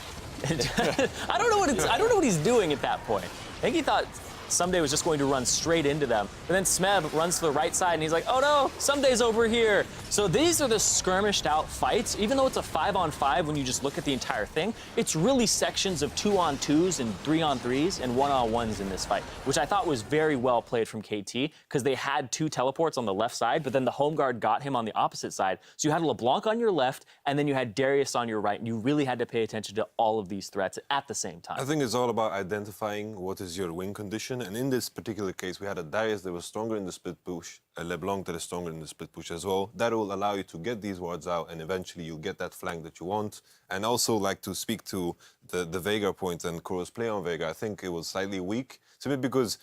I don't know what he's doing at that point. I think he thought Someday was just going to run straight into them. But then Smeb runs to the right side and he's like, oh no, Someday's over here. So these are the skirmished out fights. Even though it's a 5-on-5 when you just look at the entire thing, it's really sections of 2-on-2s and 3-on-3s and 1-on-1s in this fight, which I thought was very well played from KT because they had 2 teleports on the left side, but then the home guard got him on the opposite side. So you had LeBlanc on your left and then you had Darius on your right, and you really had to pay attention to all of these threats at the same time. I think it's all about identifying what is your win condition. And in this particular case, we had a Darius that was stronger in the split push, a LeBlanc that is stronger in the split push as well. That will allow you to get these wards out, and eventually you'll get that flank that you want. And also, like to speak to the Veigar point and KOO's play on Veigar, I think it was slightly weak. Simply because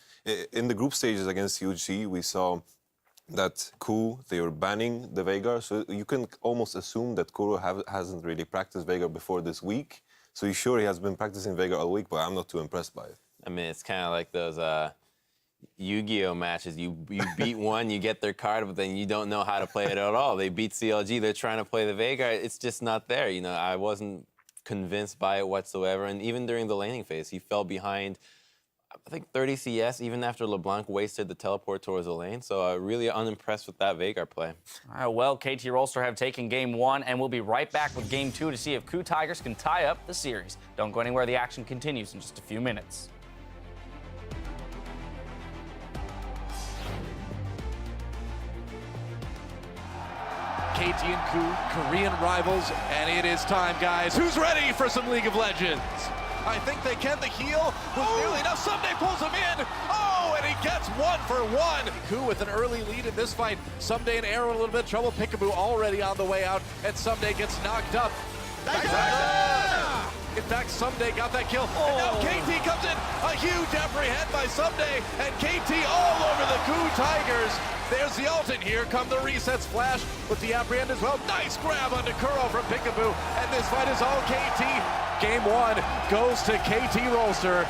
in the group stages against UG, we saw that KOO, they were banning the Veigar. So you can almost assume that KOO hasn't really practiced Veigar before this week. So he's sure he has been practicing Veigar all week, but I'm not too impressed by it. I mean, it's kind of like those Yu-Gi-Oh matches. You beat one, you get their card, but then you don't know how to play it at all. They beat CLG, they're trying to play the Veigar. It's just not there. You know, I wasn't convinced by it whatsoever. And even during the laning phase, he fell behind, I think, 30 CS, even after LeBlanc wasted the teleport towards the lane. So really unimpressed with that Veigar play. All right, well, KT Rolster have taken Game 1, and we'll be right back with Game 2 to see if KOO Tigers can tie up the series. Don't go anywhere. The action continues in just a few minutes. KT and KOO, Korean rivals, and it is time, guys. Who's ready for some League of Legends? I think they can. The heal was nearly enough. Someday pulls him in. Oh, and he gets 1-for-1. KOO with an early lead in this fight. Someday and Arrow in a little bit of trouble. Peekaboo already on the way out, and Someday gets knocked up. In fact, Someday got that kill. And now KT comes in. A huge apprehend by Someday, and KT all over the KOO Tigers. There's the ult, and here come the resets. Flash with the apprehend as well. Nice grab onto Kuro from Peekaboo, and this fight is all KT. Game 1 goes to KT Rolster.